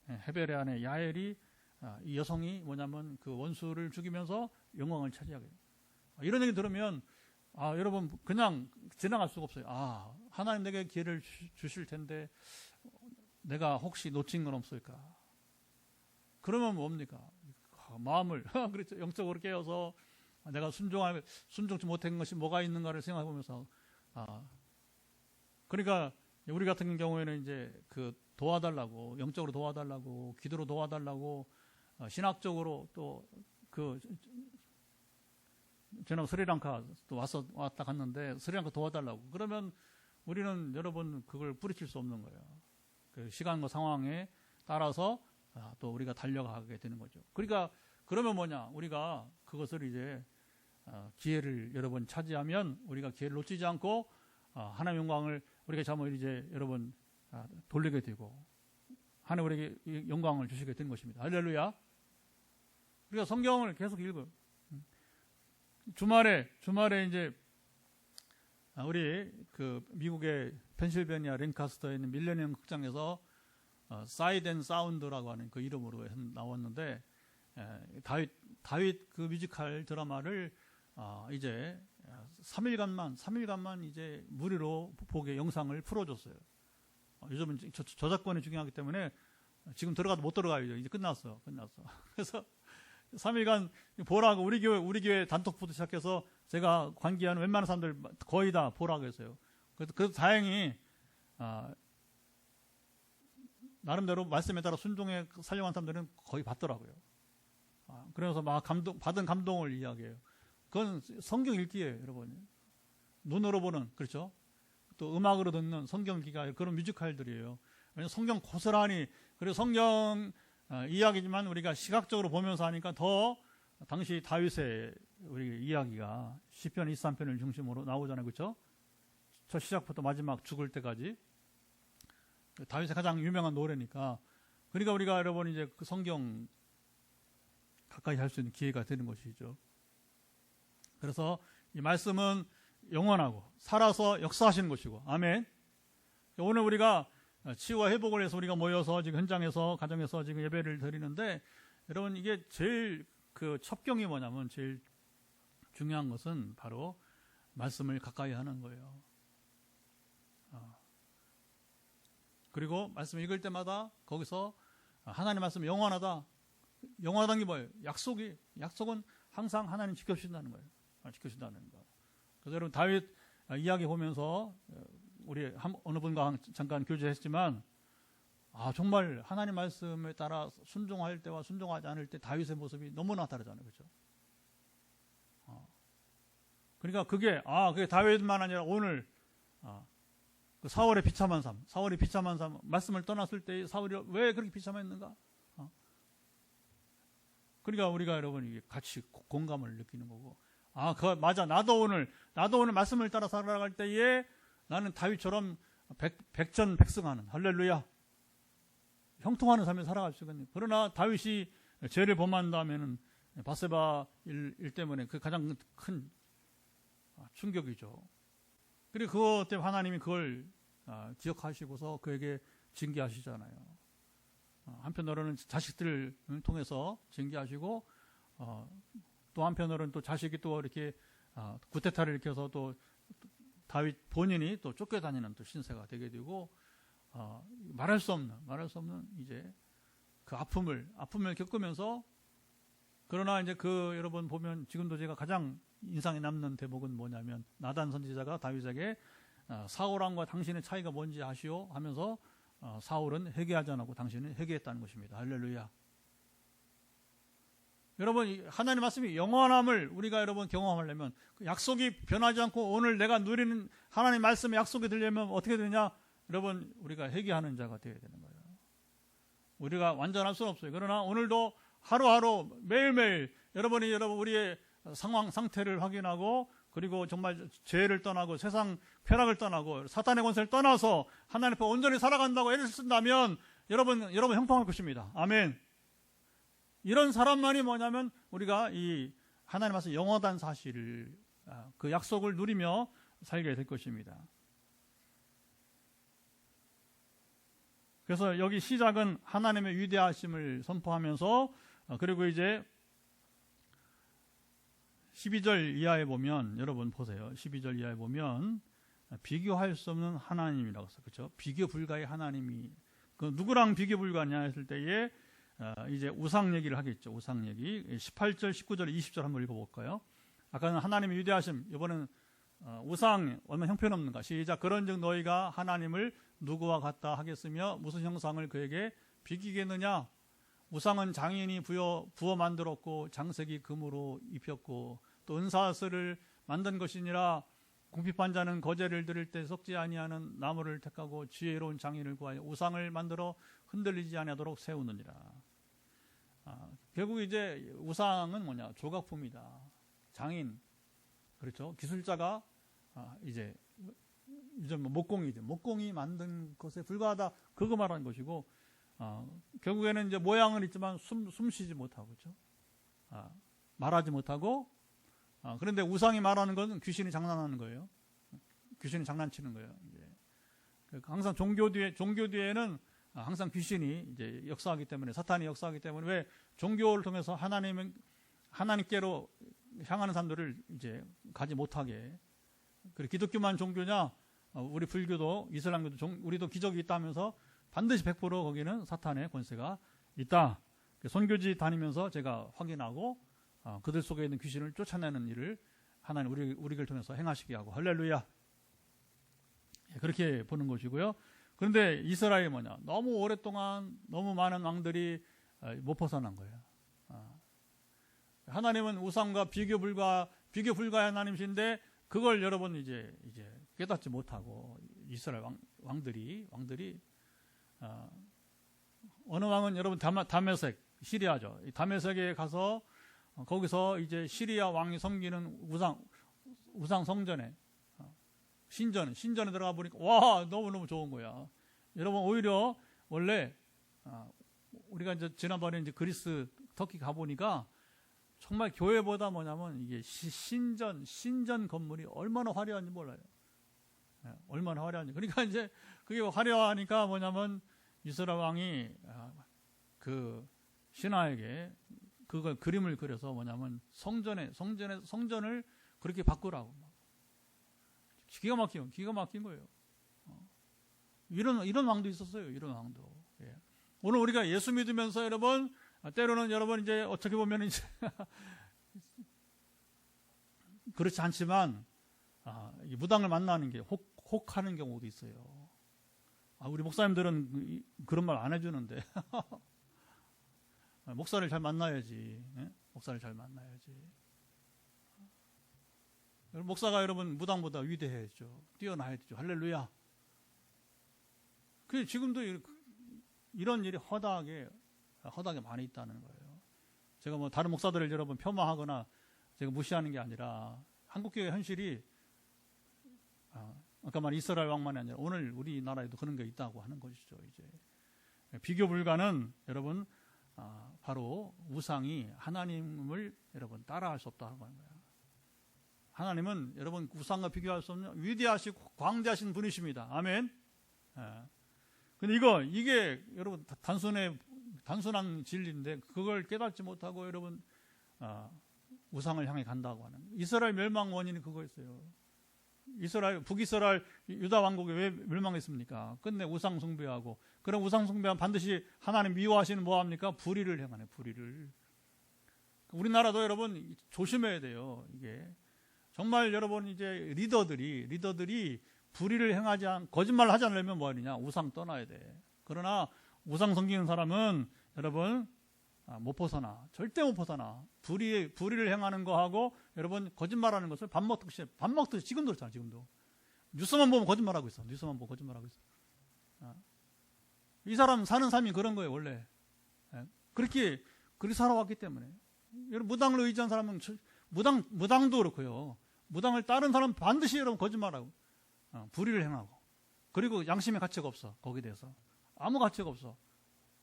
헤벨의 아내 야엘이 이 여성이 뭐냐면 그 원수를 죽이면서 영광을 차지하게 돼요. 이런 얘기 들으면 여러분 그냥 지나갈 수가 없어요. 하나님 내게 기회를 주실 텐데 내가 혹시 놓친 건 없을까? 그러면 뭡니까? 마음을 그렇죠. 영적으로 깨어서 내가 순종치 못한 것이 뭐가 있는가를 생각해 보면서 그러니까 우리 같은 경우에는 이제 그 도와달라고, 영적으로 도와달라고, 기도로 도와달라고, 신학적으로 또 저는 스리랑카 또 왔다 갔는데 스리랑카 도와달라고. 그러면 우리는 여러분 그걸 뿌리칠 수 없는 거예요. 그 시간과 상황에 따라서 또 우리가 달려가게 되는 거죠. 그러니까 그러면 뭐냐? 우리가 그것을 이제 기회를 여러 번 차지하면 우리가 기회를 놓치지 않고 하나님의 영광을 우리가 잠을 이제 여러분 돌리게 되고 하나님 우리에게 영광을 주시게 되는 것입니다. 할렐루야. 우리가 성경을 계속 읽어요. 주말에 이제 우리 그 미국의 펜실베니아 랭카스터에 있는 밀레니엄 극장에서 사이드 앤 사운드라고 하는 그 이름으로 나왔는데 다윗 그 뮤지컬 드라마를 이제 3일간만 이제 무료로 보게 영상을 풀어줬어요. 요즘은 저작권이 중요하기 때문에 지금 들어가도 못 들어가요. 이제 끝났어. 그래서 3일간 보라고 우리 교회 단톡부터 시작해서 제가 관계하는 웬만한 사람들 거의 다 보라고 했어요. 그래서 다행히 나름대로 말씀에 따라 순종해 살려한 사람들은 거의 봤더라고요. 그래서 막 받은 감동을 이야기해요. 그건 성경 읽기예요, 여러분. 눈으로 보는, 그렇죠? 또 음악으로 듣는 성경 기가 그런 뮤지컬들이에요. 왜냐하면 성경 고스란히, 그리고 성경 이야기지만 우리가 시각적으로 보면서 하니까 더 당시 다윗의 우리 이야기가 시편 23편을 중심으로 나오잖아요, 그렇죠? 첫 시작부터 마지막 죽을 때까지 다윗의 가장 유명한 노래니까. 그러니까 우리가 여러분 이제 그 성경 가까이 할 수 있는 기회가 되는 것이죠. 그래서 이 말씀은 영원하고 살아서 역사하시는 것이고, 아멘. 오늘 우리가 치유와 회복을 해서 우리가 모여서 지금 현장에서 가정에서 지금 예배를 드리는데, 여러분 이게 제일 그 첩경이 뭐냐면 제일 중요한 것은 바로 말씀을 가까이 하는 거예요. 그리고 말씀 읽을 때마다 거기서 하나님 말씀 영원하다는 게 뭐예요? 약속은 항상 하나님 지켜주신다는 거예요. 지켜주신다는 거. 그래서 여러분 다윗 이야기 보면서 우리 어느 분과 잠깐 교제했지만 정말 하나님 말씀에 따라 순종할 때와 순종하지 않을 때 다윗의 모습이 너무나 다르잖아요. 그렇죠? 그러니까 그게 다윗만 아니라 오늘 그 사울의 비참한 삶, 말씀을 떠났을 때 사울이 왜 그렇게 비참했는가? 그러니까 우리가 여러분 이게 같이 공감을 느끼는 거고, 그거 맞아. 나도 오늘 말씀을 따라 살아갈 때에 나는 다윗처럼 백전백승하는, 할렐루야, 형통하는 삶을 살아갈 수 있겠네. 그러나 다윗이 죄를 범한 다음에는 바세바 일 때문에 그 가장 큰 충격이죠. 그리고 그것 때문에 하나님이 그걸 기억하시고서 그에게 징계하시잖아요. 한편으로는 자식들을 통해서 징계하시고, 또 한편으로는 또 자식이 또 이렇게 구테타를 일으켜서 또 다윗 본인이 또 쫓겨다니는 또 신세가 되게 되고, 말할 수 없는 이제 그 아픔을 겪으면서, 그러나 이제 여러분 보면 지금도 제가 가장 인상에 남는 대목은 뭐냐면, 나단 선지자가 다윗에게 사울왕과 당신의 차이가 뭔지 아시오? 하면서 사울은 회개하지 않고 당신은 회개했다는 것입니다. 할렐루야. 여러분 하나님 말씀이 영원함을 우리가 여러분 경험하려면, 그 약속이 변하지 않고 오늘 내가 누리는 하나님 말씀의 약속이 되려면 어떻게 되냐? 여러분 우리가 회개하는 자가 되어야 되는 거예요. 우리가 완전할 수는 없어요. 그러나 오늘도 하루하루 매일매일 여러분이 우리의 상태를 확인하고, 그리고 정말 죄를 떠나고 세상 쾌락을 떠나고 사탄의 권세를 떠나서 하나님 앞에 온전히 살아간다고 애를 쓴다면 여러분 형통할 것입니다. 아멘. 이런 사람만이 뭐냐면 우리가 이 하나님 말씀 영원한 사실을, 그 약속을 누리며 살게 될 것입니다. 그래서 여기 시작은 하나님의 위대하심을 선포하면서, 그리고 이제 12절 이하에 보면, 여러분 보세요. 12절 이하에 보면 비교할 수 없는 하나님이라고 했어요. 그렇죠? 비교 불가의 하나님이, 그 누구랑 비교 불가냐 했을 때에 이제 우상 얘기를 하겠죠. 우상 얘기. 18절, 19절, 20절 한번 읽어볼까요? 아까는 하나님의 위대하심, 이번엔 우상 얼마나 형편없는가. 시작. 그런즉 너희가 하나님을 누구와 같다 하겠으며 무슨 형상을 그에게 비기겠느냐. 우상은 장인이 부어 만들었고 장색이 금으로 입혔고 또 은사슬을 만든 것이니라. 궁핍한 자는 거제를 드릴 때 썩지 아니하는 나무를 택하고 지혜로운 장인을 구하여 우상을 만들어 흔들리지 아니하도록 세우느니라. 결국 이제 우상은 뭐냐? 조각품이다. 장인, 그렇죠? 기술자가 이제 목공이죠. 목공이 만든 것에 불과하다. 그거 말하는 것이고, 결국에는 이제 모양은 있지만 숨 쉬지 못하고, 그렇죠? 말하지 못하고, 그런데 우상이 말하는 건 귀신이 장난하는 거예요. 귀신이 장난치는 거예요. 이제. 항상 종교 뒤에는 항상 귀신이 이제 역사하기 때문에, 사탄이 역사하기 때문에, 왜 종교를 통해서 하나님께로 향하는 사람들을 이제 가지 못하게. 그리고 기독교만 종교냐? 우리 불교도, 이슬람교도, 우리도 기적이 있다면서 반드시 100% 거기는 사탄의 권세가 있다. 선교지 다니면서 제가 확인하고, 그들 속에 있는 귀신을 쫓아내는 일을 하나님 우리를 통해서 행하시게 하고, 할렐루야. 그렇게 보는 것이고요. 그런데 이스라엘이 뭐냐? 너무 오랫동안 너무 많은 왕들이 못 벗어난 거예요. 하나님은 우상과 비교 불가의 하나님이신데 그걸 여러분 이제 깨닫지 못하고 이스라엘 왕들이 어느 왕은 여러분 다메섹 시리아죠. 다메섹에 가서 거기서 이제 시리아 왕이 섬기는 우상 성전에 신전에 들어가 보니까 와 너무 좋은 거야. 여러분 오히려 원래 우리가 이제 지난번에 이제 그리스 터키 가 보니까 정말 교회보다 뭐냐면 이게 신전 건물이 얼마나 화려한지 몰라요. 얼마나 화려한지. 그러니까 이제 그게 화려하니까 뭐냐면 이스라엘 왕이 그 신하에게 그걸 그림을 그려서 뭐냐면 성전을 그렇게 바꾸라고. 기가 막힌 거예요. 이런 왕도 있었어요. 이런 왕도. 예. 오늘 우리가 예수 믿으면서 여러분, 때로는 여러분 이제 어떻게 보면 이제 그렇지 않지만 무당을 만나는 게 혹하는 경우도 있어요. 우리 목사님들은 그런 말 안 해주는데 목사를 잘 만나야지. 예? 목사를 잘 만나야지. 목사가 여러분 무당보다 위대해야죠. 뛰어나야죠. 할렐루야. 그 지금도 이런 일이 허다하게 많이 있다는 거예요. 제가 뭐 다른 목사들을 여러분 폄하하거나 제가 무시하는 게 아니라 한국교회 현실이 아까 말한 이스라엘 왕만이 아니라 오늘 우리나라에도 그런 게 있다고 하는 것이죠. 이제 비교 불가는 여러분 바로 우상이 하나님을 여러분 따라할 수 없다는 거예요. 하나님은 여러분 우상과 비교할 수 없는 위대하시고 광대하신 분이십니다. 아멘. 근데 이게 여러분 단순한 진리인데 그걸 깨닫지 못하고 여러분 우상을 향해 간다고 하는 이스라엘 멸망 원인이 그거였어요. 북이스라엘 유다 왕국이 왜 멸망했습니까? 끝내 우상 숭배하고 그런 우상 숭배하면 반드시 하나님 미워하시는 뭐 합니까? 불의를 행하네. 불의를. 우리나라도 여러분 조심해야 돼요. 이게 정말 여러분 이제 리더들이 불의를 거짓말을 하지 않으려면 뭐 하느냐? 우상 떠나야 돼. 그러나 우상 섬기는 사람은 여러분 못 벗어나. 절대 못 벗어나. 불의를 행하는 거하고 여러분 거짓말하는 것을 밥 먹듯이 지금도 그렇잖아. 지금도 뉴스만 보면 거짓말하고 있어. 이 사람 사는 삶이 그런 거예요. 원래 그렇게 살아왔기 때문에. 여러분 무당을 의지한 사람은 무당도 그렇고요. 무당을 따른 사람은 반드시 여러분 거짓말하고 불의를 행하고 그리고 양심의 가치가 없어. 거기에 대해서 아무 가치가 없어.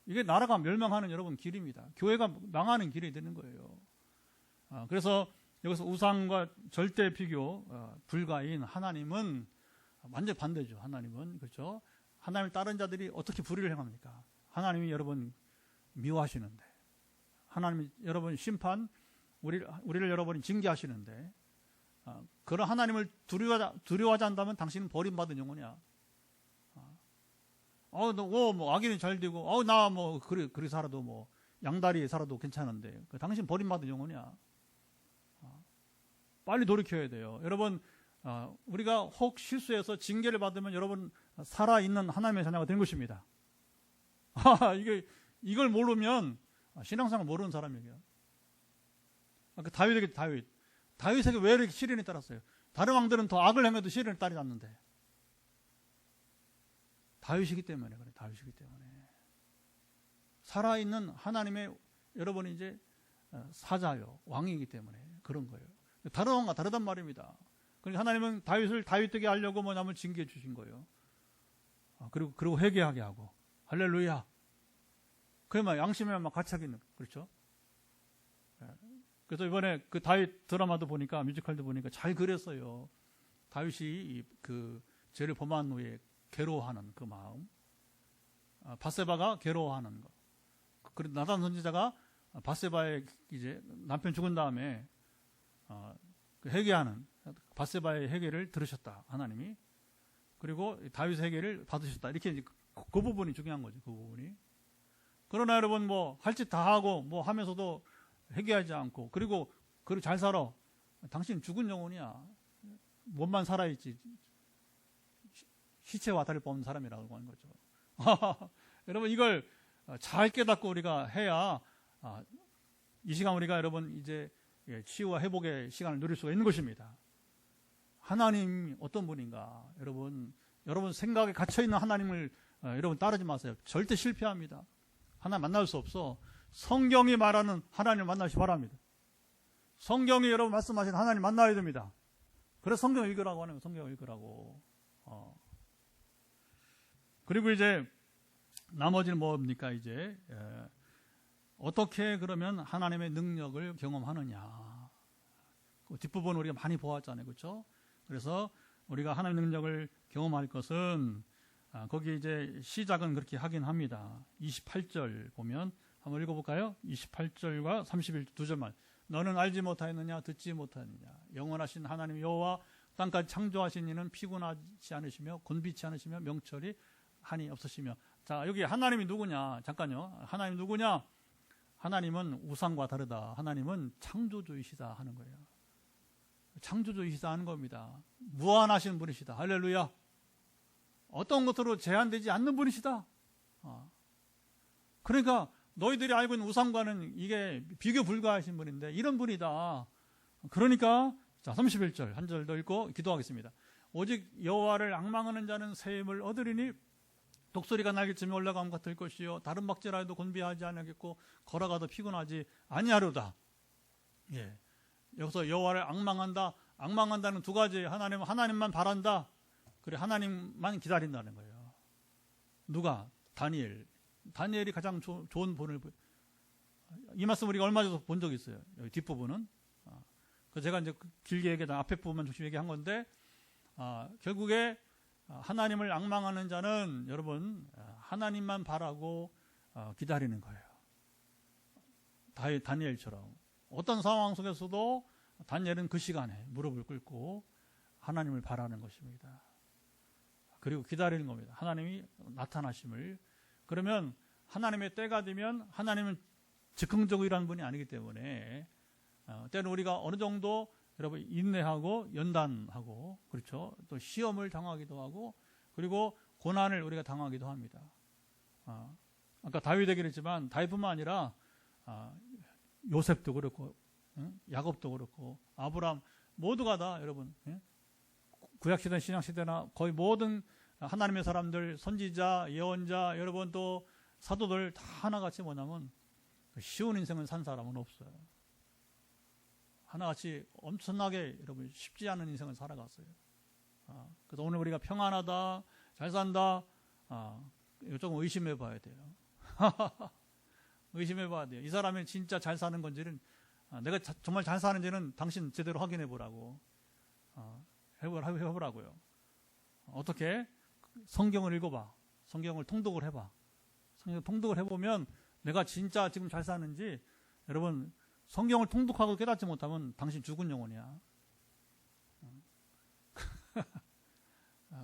이게 나라가 멸망하는 여러분 길입니다. 교회가 망하는 길이 되는 거예요. 그래서 여기서 우상과 절대 비교 불가인 하나님은 완전 반대죠. 하나님은 그렇죠. 하나님을 따른 자들이 어떻게 불의를 행합니까? 하나님이 여러분 미워하시는데 하나님이 여러분 심판 우리를 여러분이 징계하시는데 그런 하나님을 두려워하지 않다면 당신은 버림받은 영혼이야. 뭐 악인이 잘 되고 나 뭐 그리 살아도 뭐 양다리 살아도 괜찮은데 당신 버림받은 영혼이야. 빨리 돌이켜야 돼요. 여러분 우리가 혹 실수해서 징계를 받으면 여러분 살아있는 하나님의 자녀가 된 것입니다. 이걸 모르면 신앙생활 모르는 사람이에요. 다윗에게 왜 이렇게 시련이 따랐어요? 다른 왕들은 더 악을 행해도 시련을 따르지 않는데 다윗이기 때문에 그래. 다윗이기 때문에 살아있는 하나님의 여러분이 이제 사자요 왕이기 때문에 그런 거예요. 다른 왕과 다르단 말입니다. 그러니까 하나님은 다윗을 다윗되게 하려고 뭐냐면 징계해 주신 거예요. 그리고 회개하게 하고 할렐루야. 그러면 양심에만 같이 하겠는 그렇죠? 그래서 이번에 그 다윗 드라마도 보니까 뮤지컬도 보니까 잘 그렸어요. 다윗이 그 죄를 범한 후에 괴로워하는 그 마음, 밧세바가 괴로워하는 거. 그리고 나단 선지자가 밧세바의 이제 남편 죽은 다음에 회개하는 밧세바의 회개를 들으셨다 하나님이. 그리고 다윗의 회개를 받으셨다. 이렇게 이제 그 부분이 중요한 거죠. 그 부분이. 그러나 여러분 뭐 할 짓 다 하고 뭐 하면서도 회개하지 않고 그리고 잘 살아. 당신 죽은 영혼이야. 몸만 살아있지. 시체와 다를 바 없는 사람이라고 하는 거죠. 여러분 이걸 잘 깨닫고 우리가 해야 이 시간 우리가 여러분 이제 치유와 회복의 시간을 누릴 수가 있는 것입니다. 하나님 어떤 분인가? 여러분 생각에 갇혀있는 하나님을 여러분 따르지 마세요. 절대 실패합니다. 하나님 만날 수 없어. 성경이 말하는 하나님을 만나시 바랍니다. 성경이 여러분 말씀하신 하나님 만나야 됩니다. 그래서 성경 읽으라고 하는 거예요. 성경 읽으라고. 그리고 이제 나머지는 뭡니까? 이제 어떻게 그러면 하나님의 능력을 경험하느냐. 그 뒷부분 우리가 많이 보았잖아요. 그렇죠? 그래서 우리가 하나님의 능력을 경험할 것은 거기 이제 시작은 그렇게 하긴 합니다. 28절 보면 한번 읽어볼까요? 28절과 31절 두 절만. 너는 알지 못하였느냐 듣지 못하느냐 영원하신 하나님 여호와 땅까지 창조하신 이는 피곤하지 않으시며 곤비치 않으시며 명철이 한이 없으시며. 자, 여기 하나님이 누구냐? 잠깐요. 하나님 누구냐? 하나님은 우상과 다르다. 하나님은 창조주이시다 하는 거예요. 창조주이시다 하는 겁니다. 무한하신 분이시다. 할렐루야. 어떤 것으로 제한되지 않는 분이시다. 그러니까 너희들이 알고 있는 우상과는 이게 비교 불가하신 분인데 이런 분이다. 그러니까 자 31절 한 절 더 읽고 기도하겠습니다. 오직 여호와를 앙망하는 자는 새 힘을 얻으리니 독수리가 날개쯤에 올라감 같을 것이요 다른 박질하여도 곤비하지 않겠고 걸어가도 피곤하지 아니하려다. 예. 여기서 여호와를 앙망한다는 두 가지. 하나님만 바란다. 그래 하나님만 기다린다는 거예요. 누가? 다니엘이 가장 좋은 본을 이 말씀 우리가 얼마 전에 본 적이 있어요. 여기 뒷부분은. 그래서 제가 이제 길게 얘기하다 앞에 부분만 조심히 얘기한 건데 결국에 하나님을 앙망하는 자는 여러분 하나님만 바라고 기다리는 거예요. 다니엘처럼 어떤 상황 속에서도 다니엘은 그 시간에 무릎을 꿇고 하나님을 바라는 것입니다. 그리고 기다리는 겁니다. 하나님이 나타나심을. 그러면 하나님의 때가 되면 하나님은 즉흥적으로 일하는 분이 아니기 때문에 때는 우리가 어느 정도 여러분 인내하고 연단하고 그렇죠. 또 시험을 당하기도 하고 그리고 고난을 우리가 당하기도 합니다. 아까 다윗에게 그랬지만 다윗뿐만 아니라 요셉도 그렇고 야곱도 그렇고 아브라함 모두가 다 여러분 구약시대 신약시대나 거의 모든 하나님의 사람들 선지자 예언자 여러분 또 사도들 다 하나같이 뭐냐면 쉬운 인생을 산 사람은 없어요. 하나같이 엄청나게 여러분 쉽지 않은 인생을 살아갔어요. 그래서 오늘 우리가 평안하다 잘 산다 이거 조금 의심해 봐야 돼요. 의심해 봐야 돼요. 이 사람이 진짜 잘 사는 건지는 내가 정말 잘 사는지는 당신 제대로 확인해 보라고 해보라고요. 어떻게? 성경을 읽어봐. 성경을 통독을 해봐. 성경을 통독을 해보면 내가 진짜 지금 잘 사는지 여러분 성경을 통독하고 깨닫지 못하면 당신 죽은 영혼이야.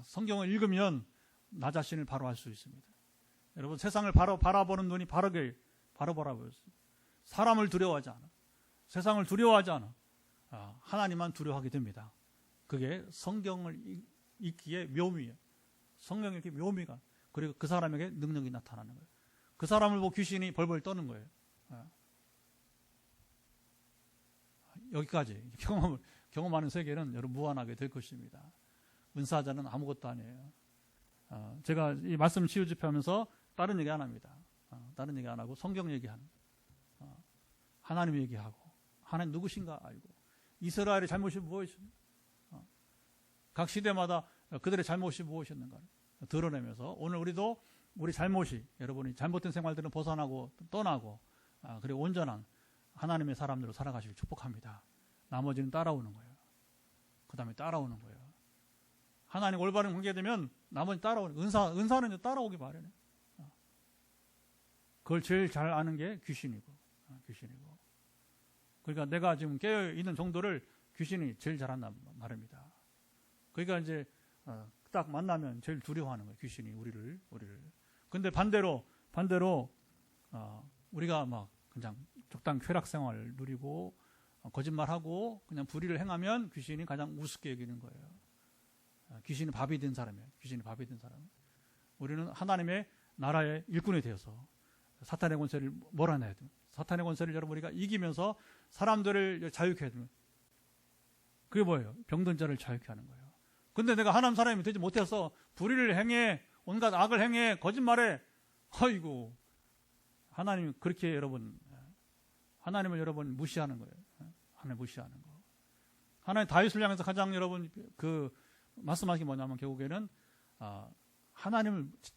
성경을 읽으면 나 자신을 바로 알 수 있습니다. 여러분 세상을 바로 바라보는 눈이 바로 바라보여요. 사람을 두려워하지 않아. 세상을 두려워하지 않아. 하나님만 두려워하게 됩니다. 그게 성경을 읽기에 묘미예요. 성경 읽기 묘미가. 그리고 그 사람에게 능력이 나타나는 거예요. 그 사람을 보고 귀신이 벌벌 떠는 거예요. 여기까지 경험하는 세계는 여러분 무한하게 될 것입니다. 은사자는 아무것도 아니에요. 제가 이 말씀 치유 집회하면서 다른 얘기 안 합니다. 다른 얘기 안 하고 성경 얘기하는, 하나님 얘기하고, 하나님 누구신가 알고, 이스라엘의 잘못이 무엇이었는가, 각 시대마다 그들의 잘못이 무엇이었는가 드러내면서 오늘 우리도 우리 잘못이, 여러분이 잘못된 생활들은 벗어나고 떠나고, 그리고 온전한 하나님의 사람들로 살아가시길 축복합니다. 나머지는 따라오는 거예요. 그 다음에 따라오는 거예요. 하나님 올바른 관계되면 나머지 따라오는 거예요. 은사는 따라오기 마련해요. 그걸 제일 잘 아는 게 귀신이고. 그러니까 내가 지금 깨어있는 정도를 귀신이 제일 잘한단 말입니다. 그러니까 이제 딱 만나면 제일 두려워하는 거예요. 귀신이 우리를. 근데 반대로 우리가 막 그냥 적당 쾌락 생활을 누리고 거짓말하고 그냥 불의를 행하면 귀신이 가장 우습게 여기는 거예요. 귀신이 밥이 된 사람이에요. 우리는 하나님의 나라의 일꾼이 되어서 사탄의 권세를 몰아내야 돼요. 사탄의 권세를 여러분 우리가 이기면서 사람들을 자유케 해야 돼요. 그게 뭐예요? 병든 자를 자유케 하는 거예요. 근데 내가 하나님 사람이 되지 못해서 불의를 행해, 온갖 악을 행해, 거짓말해. 아이고, 하나님 그렇게 하나님을 여러분 무시하는 거예요. 하나님 무시하는 거. 하나님 다윗을 향해서 가장 여러분 말씀하신 게 뭐냐면 결국에는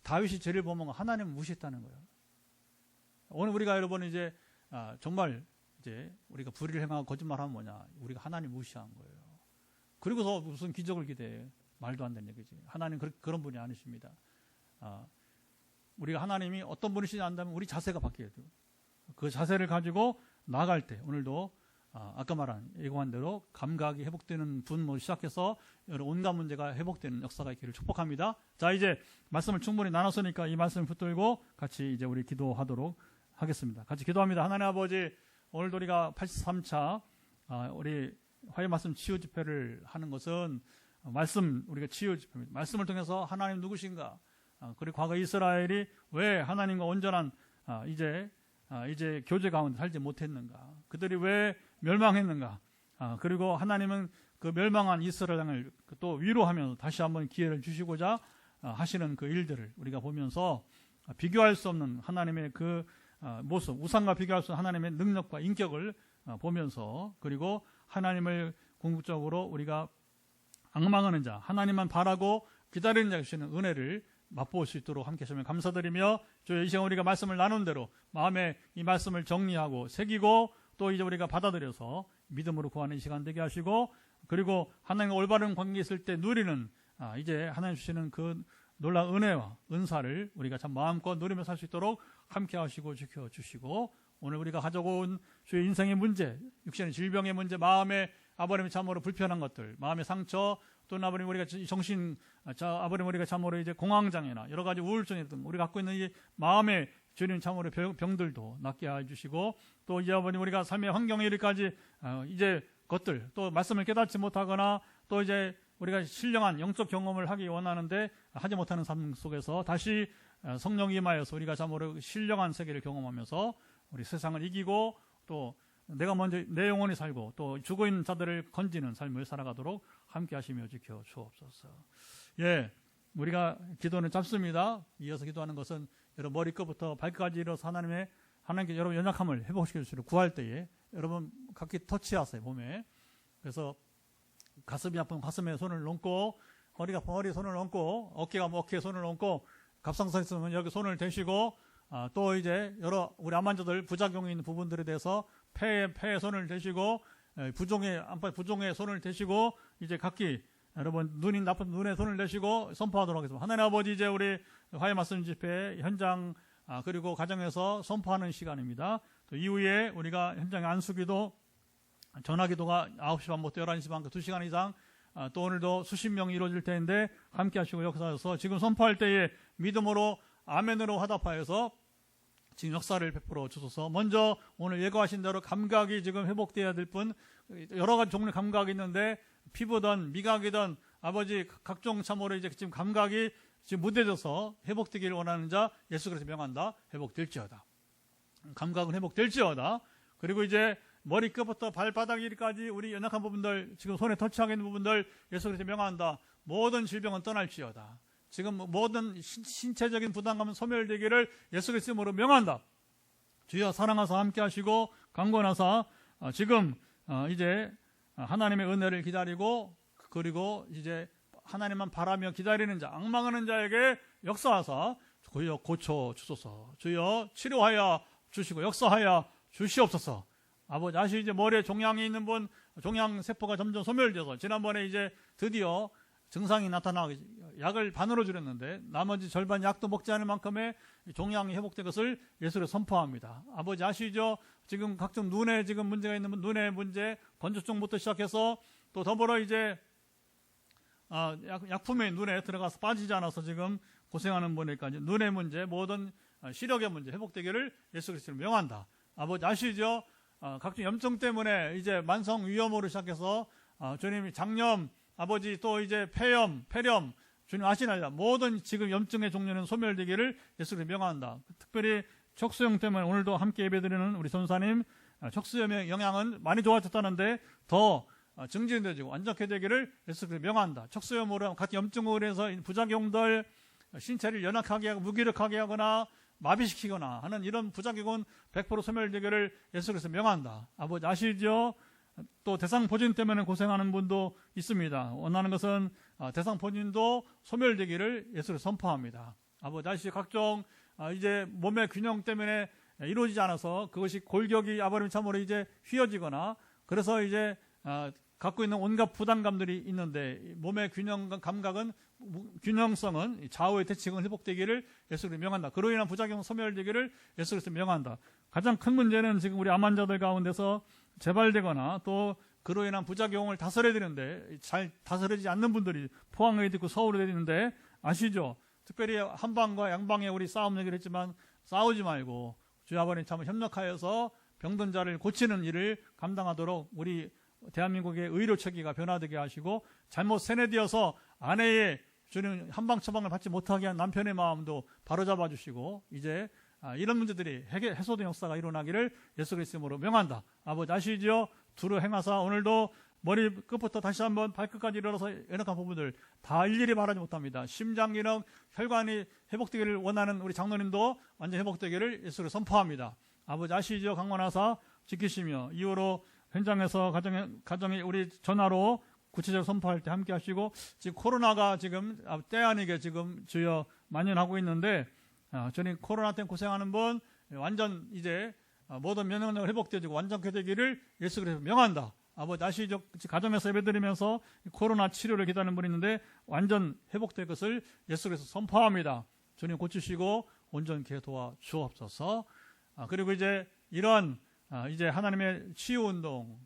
다윗이 죄를 범한 건 하나님을 무시했다는 거예요. 오늘 우리가 여러분 이제 정말 이제 우리가 불의를 행하고 거짓말하면 뭐냐? 우리가 하나님 무시한 거예요. 그리고서 무슨 기적을 기대해. 말도 안 되는 얘기지. 하나님 그런 분이 아니십니다. 우리가 하나님이 어떤 분이시냐 안다면 우리 자세가 바뀌어야 돼요. 그 자세를 가지고 나아갈 때 오늘도 아까 말한 예고한 대로 감각이 회복되는 분으로 시작해서 여러 온갖 문제가 회복되는 역사가 있기를 축복합니다. 자, 이제 말씀을 충분히 나눴으니까 이 말씀을 붙들고 같이 이제 우리 기도하도록 하겠습니다. 같이 기도합니다. 하나님 아버지, 오늘도 우리가 83차 우리 화해 말씀 치유 집회를 하는 것은 우리가 치유 집회입니다. 말씀을 통해서 하나님 누구신가, 그리고 과거 이스라엘이 왜 하나님과 온전한 이제 교제 가운데 살지 못했는가, 그들이 왜 멸망했는가, 그리고 하나님은 그 멸망한 이스라엘을 또 위로하면서 다시 한번 기회를 주시고자 하시는 그 일들을 우리가 보면서 비교할 수 없는 하나님의 그 모습, 우상과 비교할 수 없는 하나님의 능력과 인격을 보면서, 그리고 하나님을 궁극적으로 우리가 앙망하는 자, 하나님만 바라고 기다리는 자 주시는 은혜를 맛볼 수 있도록 함께 하시면 감사드리며, 주의 이 시간 우리가 말씀을 나눈 대로 마음에 이 말씀을 정리하고 새기고 또 이제 우리가 받아들여서 믿음으로 구하는 이 시간 되게 하시고, 그리고 하나님과 올바른 관계 있을 때 누리는 이제 하나님 주시는 그 놀라운 은혜와 은사를 우리가 참 마음껏 누리며 살 수 있도록 함께 하시고 지켜주시고, 오늘 우리가 가져온 주의 인생의 문제, 육신의 질병의 문제, 마음의 아버님의 참으로 불편한 것들, 마음의 상처, 또는 아버님 우리가 아버님 우리가 참으로 이제 공황장애나 여러 가지 우울증 등 우리가 갖고 있는 이 마음의 주님 참으로 병들도 낫게 해주시고, 또 이제 아버님 우리가 삶의 환경에 이르기까지 이제 것들, 또 말씀을 깨닫지 못하거나 또 이제 우리가 신령한 영적 경험을 하기 원하는데 하지 못하는 삶 속에서 다시 성령이 임하여서 우리가 참으로 신령한 세계를 경험하면서 우리 세상을 이기고 또 내가 먼저 내 영혼이 살고 또 죽어있는 자들을 건지는 삶을 살아가도록 함께 하시며 지켜 주옵소서. 예, 우리가 기도는 짧습니다. 이어서 기도하는 것은 여러분 머리끝부터 발끝까지 이뤄서 하나님께 여러분 연약함을 회복시켜 주시고, 구할 때에 여러분 각기 터치하세요, 몸에. 그래서 가슴이 아프면 가슴에 손을 얹고, 허리가 아프면 허리에 손을 얹고, 어깨가 아프면 어깨에 손을 얹고, 갑상선 있으면 여기 손을 대시고, 또 이제 우리 암환자들 부작용이 있는 부분들에 대해서 폐에 손을 대시고, 부종에 손을 대시고, 이제 각기 여러분 눈이 나쁜 눈에 손을 대시고 선포하도록 하겠습니다. 하나님 아버지, 이제 우리 화해 말씀 집회 현장 그리고 가정에서 선포하는 시간입니다. 또 이후에 우리가 현장의 안수기도, 전화기도가 9시 반부터 11시 반, 2시간 이상 또 오늘도 수십 명이 이루어질 텐데 함께 하시고 역사에서 지금 선포할 때에 믿음으로 아멘으로 화답하여서 지금 역사를 베풀어 주소서. 먼저 오늘 예고하신 대로 감각이 지금 회복되어야 될 뿐, 여러 가지 종류의 감각이 있는데 피부든 미각이든 아버지 각종 참으로 이제 지금 감각이 지금 무뎌져서 회복되기를 원하는 자 예수 그리스도 명한다. 회복될지어다. 감각은 회복될지어다. 그리고 이제 머리끝부터 발바닥까지 우리 연약한 부분들, 지금 손에 터치하고 있는 부분들 예수 그리스도 명한다. 모든 질병은 떠날지어다. 지금 모든 신체적인 부담감은 소멸되기를 예수 그리스도 이름으로 명한다. 주여 사랑하사 함께 하시고 강권하사 지금 이제 하나님의 은혜를 기다리고 그리고 이제 하나님만 바라며 기다리는 자, 악망하는 자에게 역사하사 주여 고쳐 주소서. 주여 치료하여 주시고 역사하여 주시옵소서. 아버지 아시죠? 머리에 종양이 있는 분, 종양 세포가 점점 소멸돼서 지난번에 이제 드디어 증상이 나타나고 약을 반으로 줄였는데 나머지 절반 약도 먹지 않을 만큼의 종양이 회복된 것을 예수로 선포합니다. 아버지 아시죠? 지금 각종 눈에 지금 문제가 있는 분, 눈의 문제, 건조증부터 시작해서 또 더불어 이제 약품이 눈에 들어가서 빠지지 않아서 지금 고생하는 분에까지 눈의 문제, 모든 시력의 문제 회복되기를 예수 그리스도로 명한다. 아버지 아시죠? 각종 염증 때문에 이제 만성 위염으로 시작해서 주님이 장염, 아버지 또 이제 폐렴, 주님 아시나요? 모든 지금 염증의 종류는 소멸되기를 예수 그리스도로 명한다. 특별히 척수염 때문에 오늘도 함께 예배드리는 우리 전사님, 척수염의 영향은 많이 좋아졌다는데 더 증진되고 완전케 되기를 예수 그리스도로 명한다. 척수염으로 같은 염증으로 해서 부작용들, 신체를 연약하게 하고 무기력하게 하거나 마비시키거나 하는 이런 부작용은 100% 소멸되기를 예수 그리스도로 명한다. 아버지 아시죠? 또 대상포진 때문에 고생하는 분도 있습니다. 원하는 것은 대상포진도 소멸되기를 예수로 선포합니다. 아버지 아시죠? 각종 이제 몸의 균형 때문에 이루어지지 않아서 그것이 골격이 아버님 참으로 이제 휘어지거나 그래서 이제 갖고 있는 온갖 부담감들이 있는데 몸의 균형 감각은 균형성은 좌우의 대칭은 회복되기를 예수 그리스도 명한다. 그로 인한 부작용 소멸되기를 예수 그리스도 명한다. 가장 큰 문제는 지금 우리 암 환자들 가운데서 재발되거나 또 그로 인한 부작용을 다스려야 되는데 잘 다스려지지 않는 분들이 포항에도 있고 서울에도 있는데 아시죠? 특별히 한방과 양방에 우리 싸움 얘기를 했지만 싸우지 말고 주여 아버님 참 협력하여서 병든 자를 고치는 일을 감당하도록 우리 대한민국의 의료 체계가 변화되게 하시고 잘못 세뇌되어서 아내의 주님 한방 처방을 받지 못하게 한 남편의 마음도 바로잡아 주시고 이제 이런 문제들이 해소된 역사가 일어나기를 예수 그리스도 이름으로 명한다. 아버지 아시죠? 두루 행하사 오늘도 머리 끝부터 다시 한번 발끝까지 일어나서 연약한 부분들 다 일일이 말하지 못합니다. 심장 기능, 혈관이 회복되기를 원하는 우리 장로님도 완전 회복되기를 예수로 선포합니다. 아버지 아시죠? 강권하사 지키시며 이후로 현장에서 가정이 우리 전화로 구체적으로 선포할 때 함께 하시고 지금 코로나가 지금 때 아니게 지금 주여 만연하고 있는데 저는 코로나 때문에 고생하는 분 완전 이제 모든 면역력을 회복되어지고 완전케 되기를 예수 그리스도 명한다. 아버지 아시죠? 가정에서 예배드리면서 코로나 치료를 기다리는 분이 있는데 완전 회복될 것을 예수 그리스도 선포합니다. 주님 고치시고 온전케 도와 주옵소서. 그리고 이제 이런 이제 하나님의 치유 운동,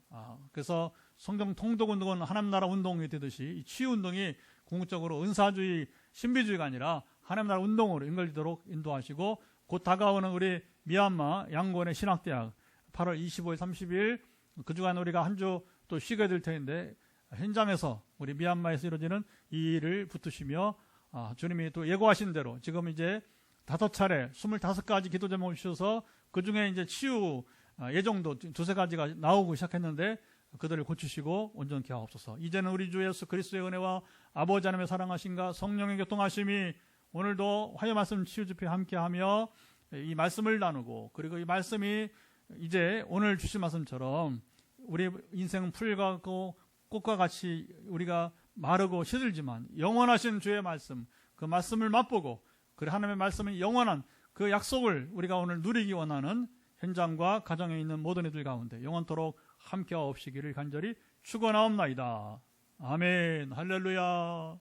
그래서 성경 통독 운동은 하나님 나라 운동이 되듯이 이 치유 운동이 궁극적으로 은사주의, 신비주의가 아니라 하나님 나라 운동으로 연결되도록 인도하시고 곧 다가오는 우리 미얀마 양곤의 신학대학 8월 25일, 30일 그 주간 우리가 한 주 또 쉬게 될 텐데 현장에서 우리 미얀마에서 이루어지는 이 일을 붙드시며 주님이 또 예고하신 대로 지금 이제 5차례 25가지 기도 제목을 주셔서 그 중에 이제 치유 예정도 2-3가지가 나오고 시작했는데 그들을 고치시고 온전케 하옵소서. 이제는 우리 주 예수 그리스도의 은혜와 아버지 하나님의 사랑하심과 성령의 교통하심이 오늘도 화요 말씀 치유 집회 함께하며 이 말씀을 나누고 그리고 이 말씀이 이제 오늘 주신 말씀처럼 우리 인생은 풀과 꽃과 같이 우리가 마르고 시들지만 영원하신 주의 말씀 그 말씀을 맛보고 그 하나님의 말씀이 영원한 그 약속을 우리가 오늘 누리기 원하는 현장과 가정에 있는 모든 이들 가운데 영원토록 함께하옵시기를 간절히 축원하옵나이다. 아멘. 할렐루야.